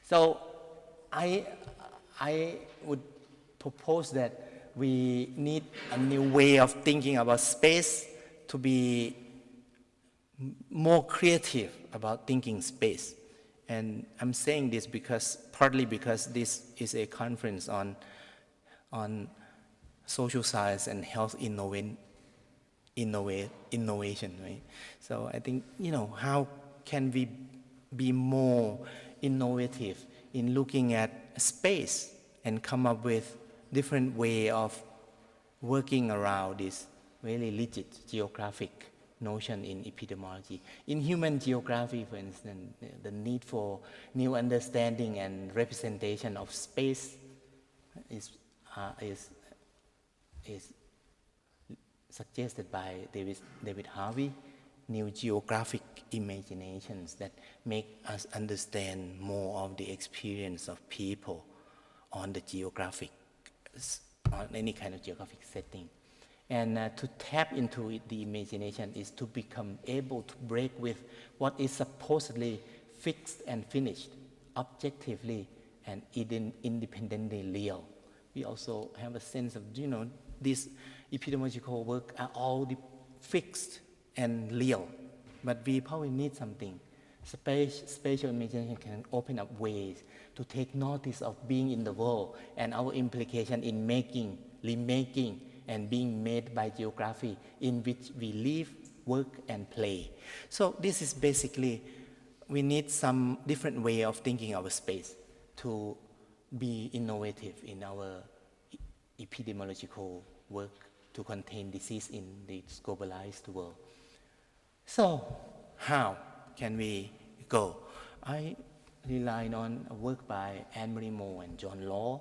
So I would propose that we need a new way of thinking about space to be more creative about thinking space. And I'm saying this partly because this is a conference on social science and health innovation, right? So I think, how can we be more innovative in looking at space and come up with different way of working around this really rigid geographic notion in epidemiology. In human geography, for instance, the need for new understanding and representation of space is suggested by David Harvey, new geographic imaginations that make us understand more of the experience of people on the geographic, on any kind of geographic setting. And to tap into the imagination is to become able to break with what is supposedly fixed and finished, objectively and independently real. We also have a sense of, these epidemiological work are all fixed and real, but we probably need something. Spatial imagination can open up ways to take notice of being in the world and our implication in making, remaking, and being made by geography in which we live, work, and play. So this is basically, we need some different way of thinking our space to be innovative in our epidemiological work to contain disease in this globalized world. So how can we go? I rely on a work by Anne-Marie Moore and John Law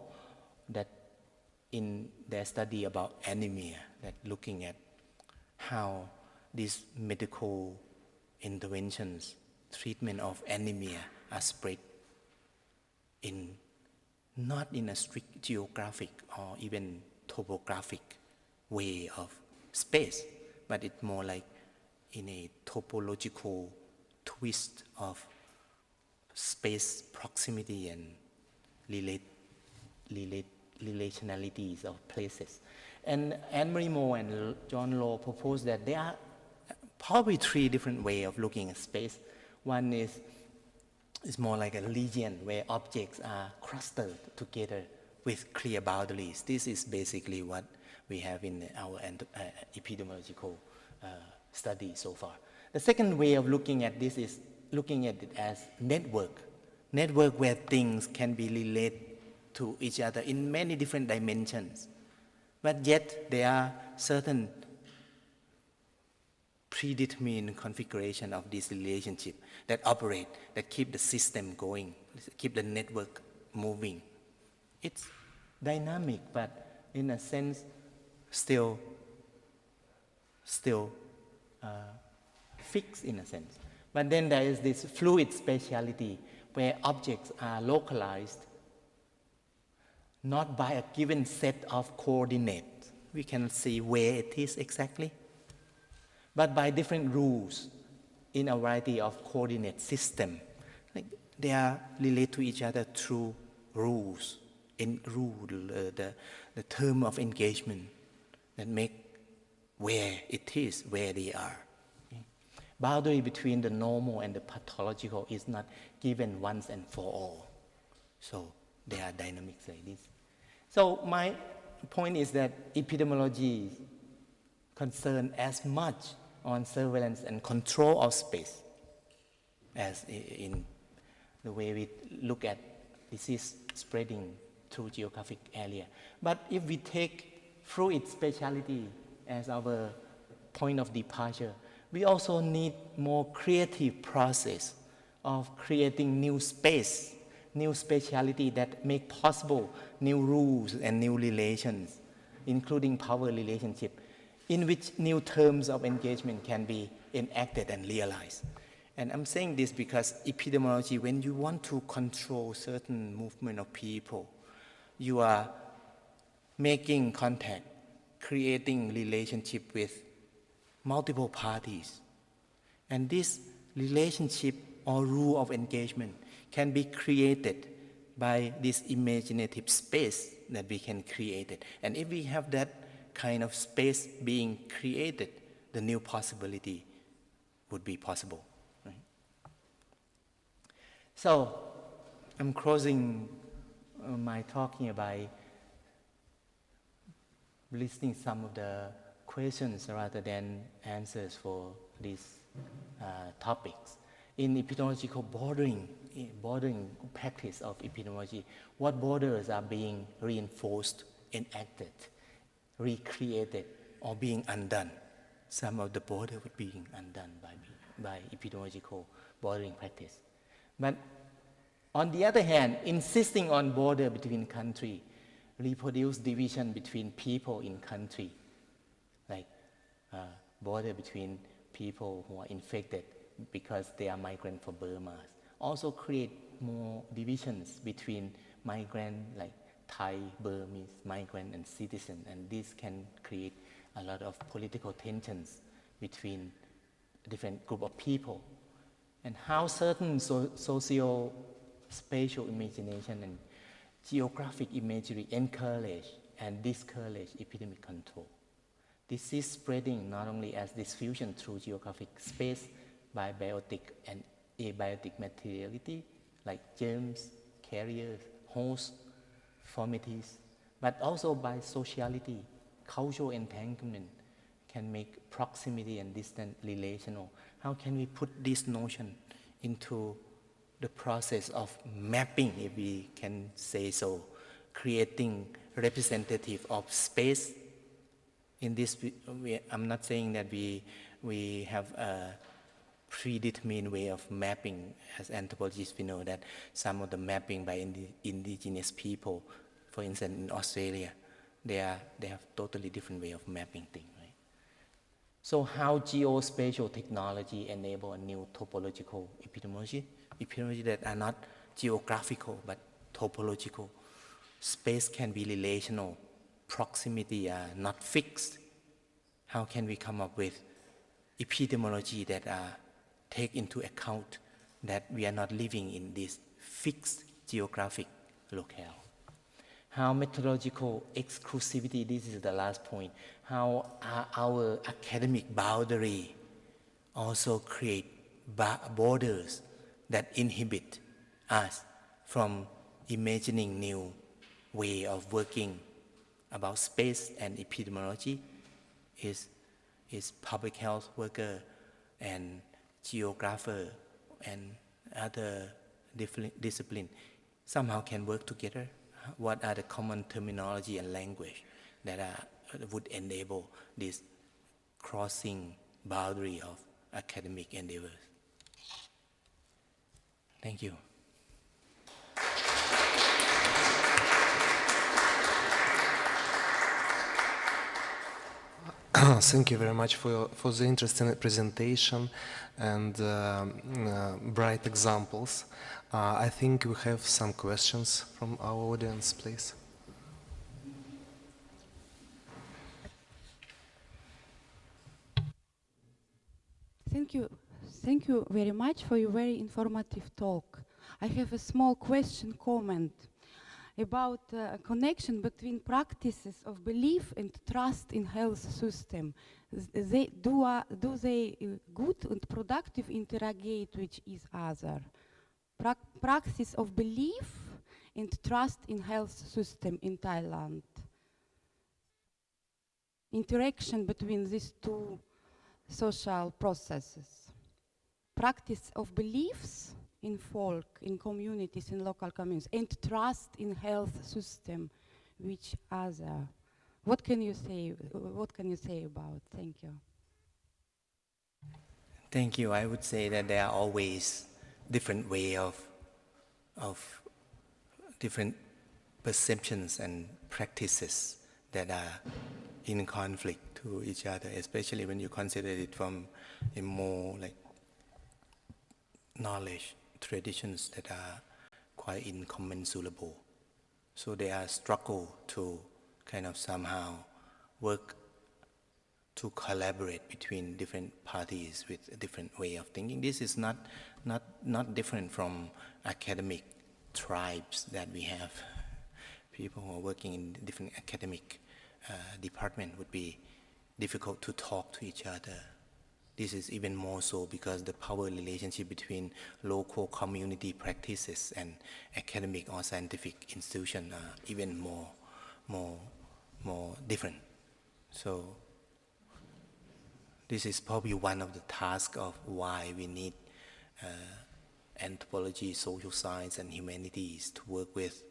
that in their study about anemia, that looking at how these medical interventions, treatment of anemia are spread in, not in a strict geographic or even topographic way of space, but it's more like in a topological twist of space proximity and relationalities of places. And Anne-Marie Moore and John Law propose that there are probably three different ways of looking at space. One is more like a region where objects are clustered together with clear boundaries. This is basically what we have in our epidemiological study so far. The second way of looking at this is looking at it as network where things can be related to each other in many different dimensions. But yet there are certain predetermined configuration of this relationship that operate, that keep the system going, keep the network moving. It's dynamic, but in a sense, still fixed in a sense. But then there is this fluid spatiality where objects are localized not by a given set of coordinates. We cannot see where it is exactly, but by different rules in a variety of coordinate system. Like they are related to each other through rules, the term of engagement that make where it is, where they are. Okay? boundary between the normal and the pathological is not given once and for all. So there are dynamics like this. So my point is that epidemiology is concerned as much on surveillance and control of space as in the way we look at disease spreading through geographic area. But if we take fluid speciality as our point of departure, we also need more creative process of creating new space, new speciality that make possible new rules and new relations, including power relationship, in which new terms of engagement can be enacted and realized. And I'm saying this because epidemiology, when you want to control certain movement of people, you are making contact, creating relationship with multiple parties. And this relationship or rule of engagement can be created by this imaginative space that we can create it. And if we have that kind of space being created, the new possibility would be possible. Right? So I'm closing my talk here by listing some of the questions rather than answers for these topics. In epidemiological bordering practice of epidemiology, what borders are being reinforced, enacted, recreated, or being undone? Some of the borders were being undone by epidemiological bordering practice. But on the other hand, insisting on border between country, reproduce division between people in country, like border between people who are infected because they are migrant from Burma, also create more divisions between migrant, like Thai, Burmese, migrant and citizen, and this can create a lot of political tensions between different group of people. And how certain socio-spatial imagination and geographic imagery encourage and discourage epidemic control. This is spreading not only as diffusion through geographic space by biotic and abiotic materiality, like germs, carriers, hosts, formities, but also by sociality, cultural entanglement can make proximity and distance relational. How can we put this notion into the process of mapping, if we can say so, creating representative of space? In this, I'm not saying that we have a predetermined way of mapping. As anthropologists, we know that some of the mapping by indigenous people, for instance, in Australia, they have totally different way of mapping things, right? So how geospatial technology enable a new topological epidemiology that are not geographical but topological. Space can be relational, proximity are not fixed. How can we come up with epidemiology that take into account that we are not living in this fixed geographic locale? How methodological exclusivity, this is the last point, how our academic boundary also create borders that inhibit us from imagining new way of working about space and epidemiology. Is public health worker and geographer and other discipline somehow can work together? What are the common terminology and language that would enable this crossing boundary of academic endeavors? Thank you. Thank you very much for the interesting presentation and bright examples. I think we have some questions from our audience, please. Thank you. Thank you very much for your very informative talk. I have a small question, comment. about a connection between practices of belief and trust in health system. Do they good and productive interrogate with each other? Practice of belief and trust in health system in Thailand. Interaction between these two social processes. Practice of beliefs in folk, in communities, in local communities, and trust in health system with other. What can you say? What can you say about? Thank you. Thank you. I would say that there are always different way of different perceptions and practices that are in conflict to each other, especially when you consider it from a more like knowledge traditions that are quite incommensurable. So they are struggle to kind of somehow work to collaborate between different parties with a different way of thinking. This is not different from academic tribes that we have. People who are working in different academic department would be difficult to talk to each other. This is even more so because the power relationship between local community practices and academic or scientific institutions are even more different. So this is probably one of the tasks of why we need anthropology, social science, and humanities to work with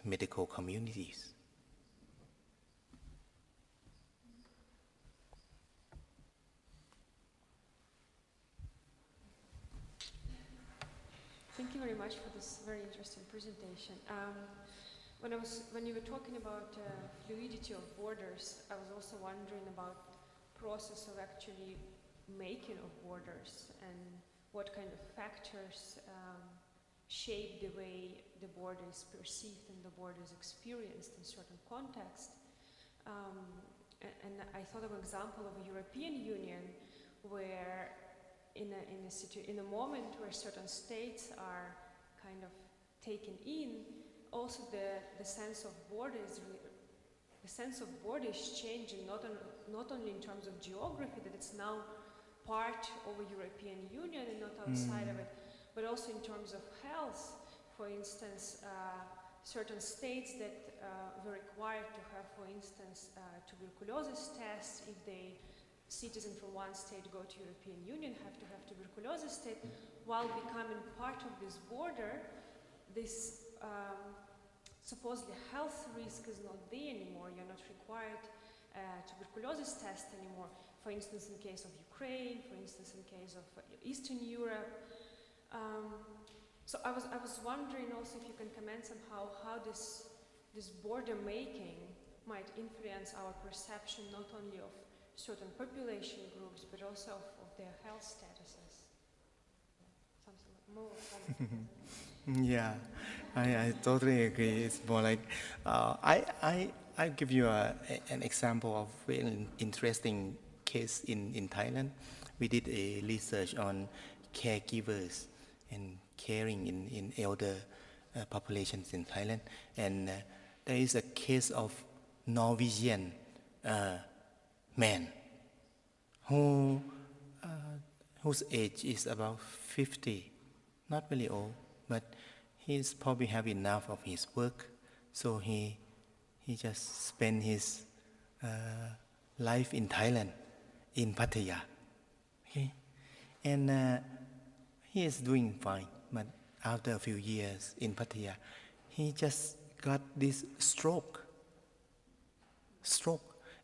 medical communities. Thank you very much for this very interesting presentation. When you were talking about fluidity of borders, I was also wondering about process of actually making of borders and what kind of factors shape the way the border is perceived and the border is experienced in certain context. And I thought of an example of a European Union where in a moment where certain states are kind of taken in, also the sense of border is changing not only in terms of geography, that it's now part of a European Union and not outside of it, but also in terms of health. For instance, certain states that were required to have, for instance, tuberculosis tests if they citizens from one state go to European Union have to have tuberculosis test. While becoming part of this border, this supposedly health risk is not there anymore. You're not required tuberculosis test anymore. For instance, in case of Ukraine, for instance, in case of Eastern Europe. So I was wondering also if you can comment somehow how this border making might influence our perception not only of certain population groups, but also of their health statuses. Something more. Yeah, I totally agree. It's more like I give you an example of a very interesting case in Thailand. We did a research on caregivers and caring in elder populations in Thailand, and there is a case of Norwegian man whose age is about 50, not really old, but he's probably have enough of his work, so he just spent his life in Thailand, in Pattaya. Okay, and he is doing fine, but after a few years in Pattaya, he just got this stroke,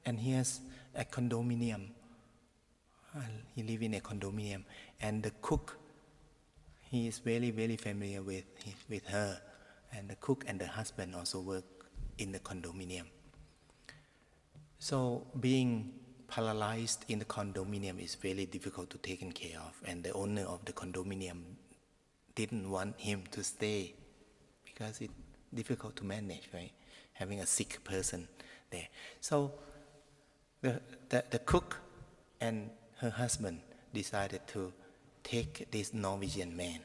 and he has a condominium. He lives in a condominium, and the cook, he is very, very familiar with her, and the cook and the husband also work in the condominium. So being paralyzed in the condominium is very difficult to take care of, and the owner of the condominium didn't want him to stay because it's difficult to manage, right? Having a sick person there. So the cook and her husband decided to take this Norwegian man,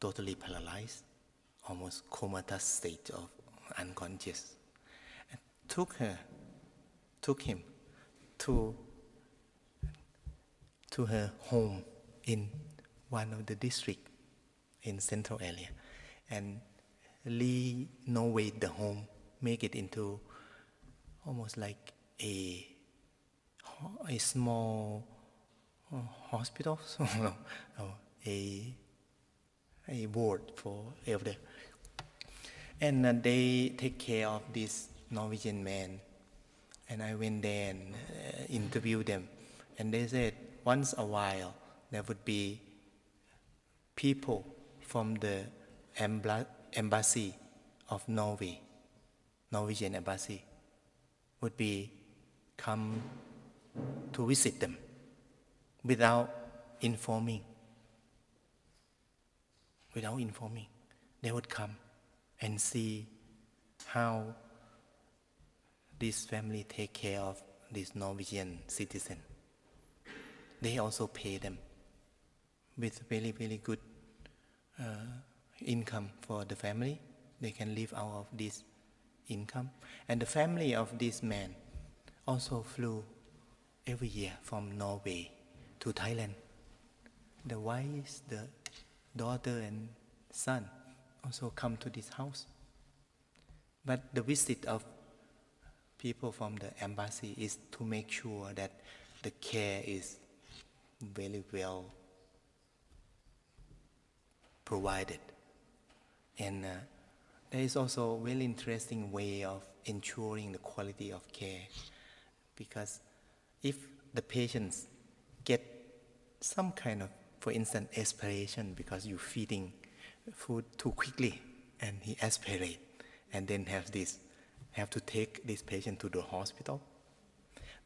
totally paralyzed, almost comatose state of unconscious. And took him to her home in one of the district in central area, and renovate the home, make it into almost like a small hospital, so a ward for elder. And they take care of this Norwegian man. And I went there and interviewed them. And they said once a while there would be people from the embassy of Norway, Norwegian embassy, would be come to visit them without informing. They would come and see how this family take care of this Norwegian citizen. They also pay them with very, very good income for the family. They can live out of this income. And the family of this man also flew every year from Norway to Thailand. The wife, the daughter and son also come to this house. But the visit of people from the embassy is to make sure that the care is very well provided. And there is also a very interesting way of ensuring the quality of care, because if the patients get some kind of, for instance, aspiration because you're feeding food too quickly and he aspirate, and then have to take this patient to the hospital,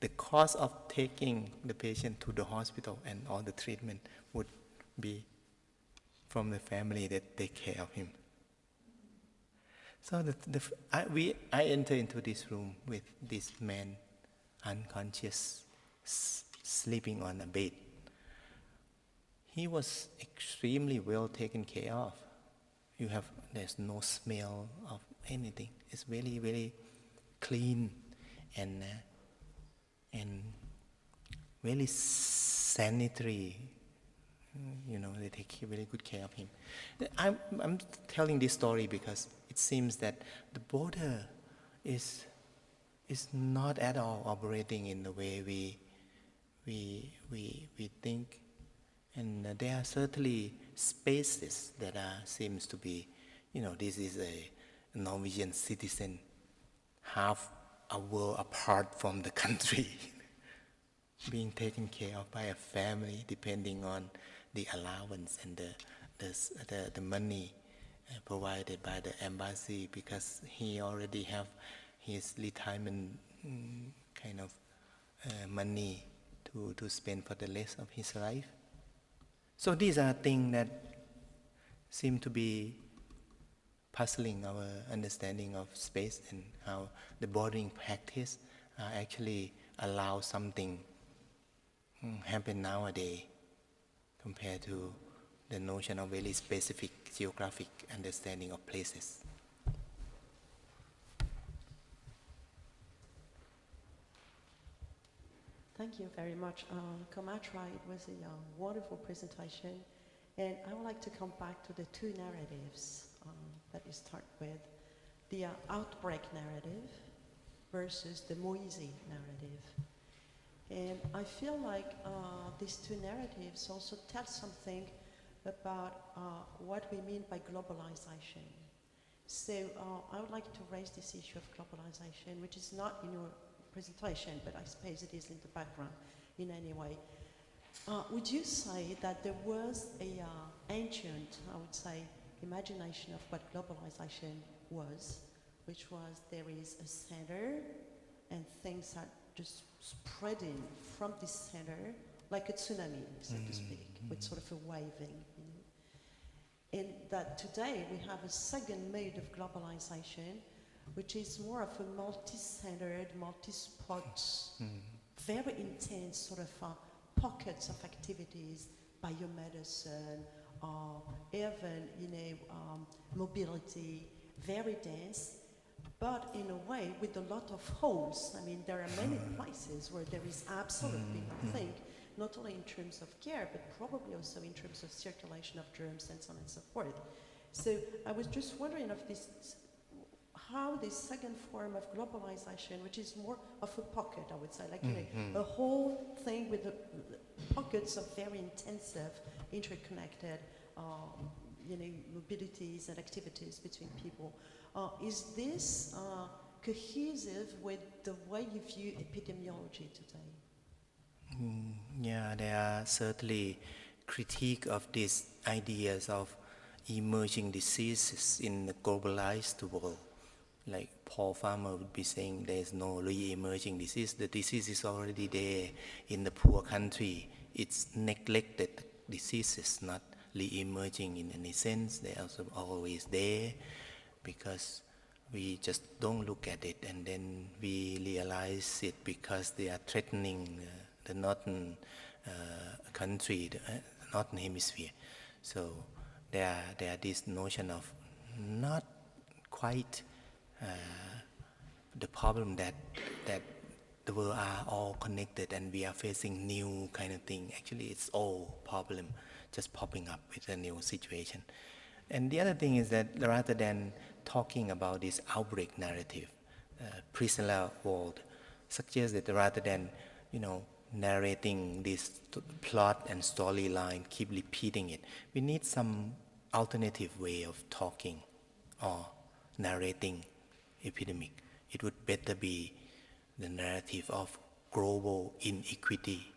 the cost of taking the patient to the hospital and all the treatment would be from the family that take care of him. So I enter into this room with this man unconscious, sleeping on a bed. He was extremely well taken care of. There's no smell of anything. It's very, very clean and very sanitary. They take very good care of him. I'm telling this story because it seems that the border is not at all operating in the way we think, and there are certainly spaces that seems to be, this is a Norwegian citizen, half a world apart from the country, being taken care of by a family depending on the allowance and the money provided by the embassy, because he already have his retirement kind of money to spend for the rest of his life. So these are things that seem to be puzzling our understanding of space, and how the bordering practice actually allow something happen nowadays compared to the notion of very specific geographic understanding of places. Thank you very much, Komatra. It was a wonderful presentation, and I would like to come back to the two narratives that you start with, the outbreak narrative versus the Moise narrative. And I feel like these two narratives also tell something about what we mean by globalization. So I would like to raise this issue of globalization, which is not in your presentation, but I suppose it is in the background in any way. Would you say that there was a ancient, I would say, imagination of what globalization was, which was there is a center and things are just spreading from this center like a tsunami, so to speak, with sort of a waving, And that today we have a second mode of globalization, which is more of a multi-centered, multi-spot, very intense sort of pockets of activities, biomedicine, even, mobility, very dense, but in a way with a lot of holes. I mean, there are many places where there is absolutely nothing, not only in terms of care, but probably also in terms of circulation of germs and so on and so forth. So I was just wondering how this second form of globalization, which is more of a pocket, I would say, like a whole thing with the pockets of very intensive, interconnected, mobilities and activities between people. Is this cohesive with the way you view epidemiology today? Yeah, there are certainly critique of these ideas of emerging diseases in the globalized world. Like Paul Farmer would be saying there's no re-emerging disease. The disease is already there in the poor country. It's neglected diseases, not re-emerging in any sense. They're also always there because we just don't look at it, and then we realize it because they are threatening the northern country, the northern hemisphere. So there are this notion of not quite the problem that the world are all connected and we are facing new kind of thing. Actually, it's all problem just popping up with a new situation. And the other thing is that rather than talking about this outbreak narrative, prisoner world suggests that rather than narrating this plot and storyline, keep repeating it, we need some alternative way of talking or narrating epidemic. It would better be the narrative of global inequity.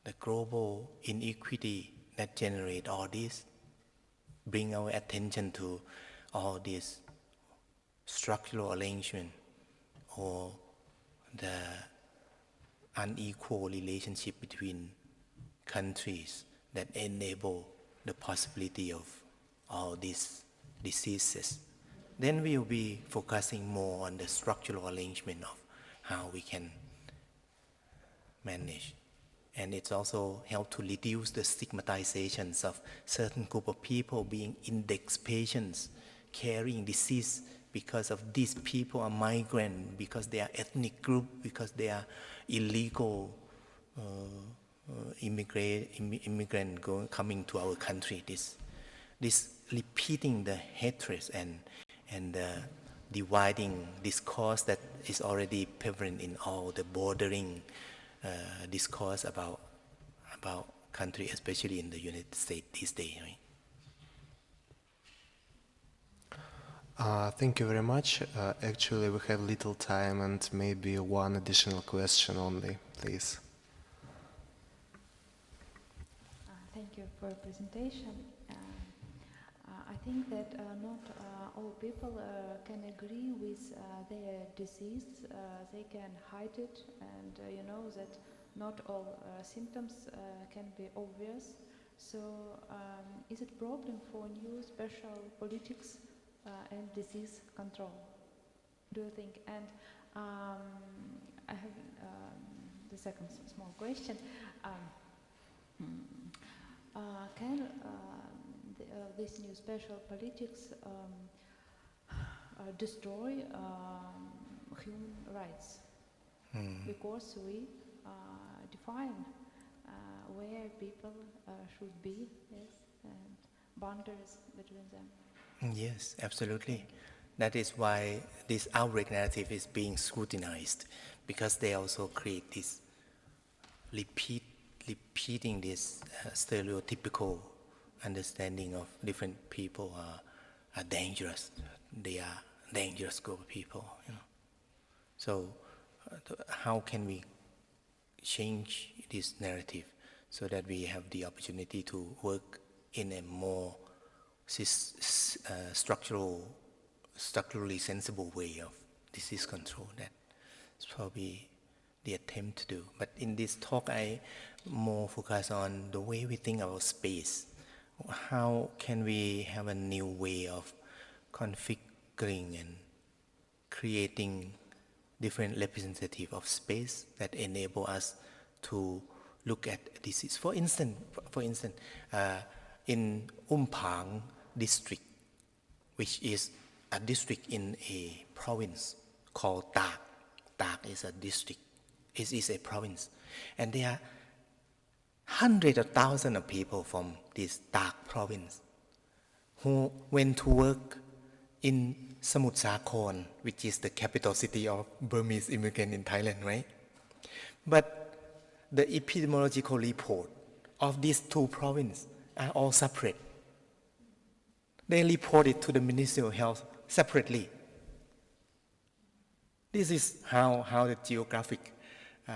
The global inequity that generate all this, bring our attention to all this structural arrangement or the unequal relationship between countries that enable the possibility of all these diseases. Then we will be focusing more on the structural arrangement of how we can manage. And it's also helped to reduce the stigmatizations of certain group of people being index patients, carrying disease because of these people are migrant, because they are ethnic group, because they are illegal immigrant coming to our country. This repeating the hatred and the dividing discourse that is already prevalent in all the bordering discourse about country, especially in the United States these days, right? Thank you very much. Actually, we have little time and maybe one additional question only, please. Thank you for your presentation. I think that not all people can agree with their disease. They can hide it, and you know that not all symptoms can be obvious. So is it a problem for new special politics and disease control, do you think? And I have the second small question. Can this new special politics destroy human rights? Because we define where people should be, yes, and boundaries between them. Yes, absolutely. That is why this outbreak narrative is being scrutinized, because they also create this repeating this stereotypical understanding of different people are dangerous. They are dangerous group of people, So how can we change this narrative so that we have the opportunity to work in a more structurally sensible way of disease control? That's probably the attempt to do. But in this talk, I more focus on the way we think about space. How can we have a new way of configuring and creating different representative of space that enable us to look at disease? For instance, For instance, in Umpang district, which is a district in a province called Tak. Tak is a district. It is a province. And there are hundreds of thousands of people from this Tak province who went to work in Samut Sakhon, which is the capital city of Burmese immigrant in Thailand, right? But the epidemiological report of these two provinces are all separate. They report it to the Ministry of Health separately. This is how the geographic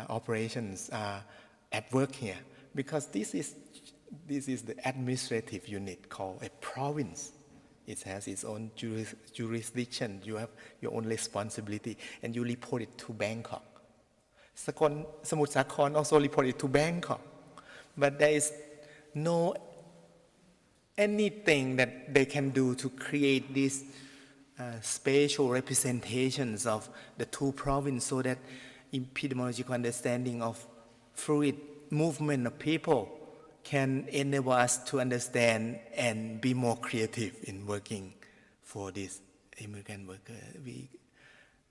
operations are at work here, because this is the administrative unit called a province. It has its own jurisdiction. You have your own responsibility, and you report it to Bangkok. Samut Sakhon also reported to Bangkok, but there is no anything that they can do to create these spatial representations of the two provinces so that epidemiological understanding of fluid movement of people can enable us to understand and be more creative in working for these immigrant workers,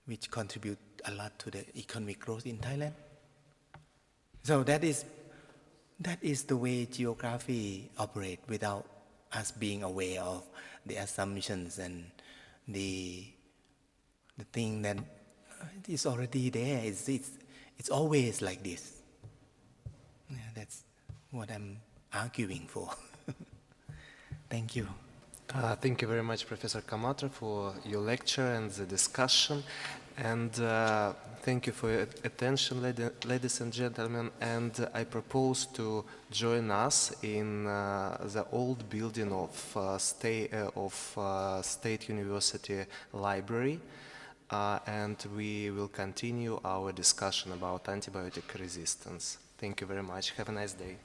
which contribute a lot to the economic growth in Thailand. So that is the way geography operates without us being aware of the assumptions and the thing that is already there. It's always like this. Yeah, that's what I'm arguing for. Thank you. Thank you very much, Professor Komatra, for your lecture and the discussion. And thank you for your attention, ladies and gentlemen. And I propose to join us in the old building of State University Library. And we will continue our discussion about antibiotic resistance. Thank you very much. Have a nice day.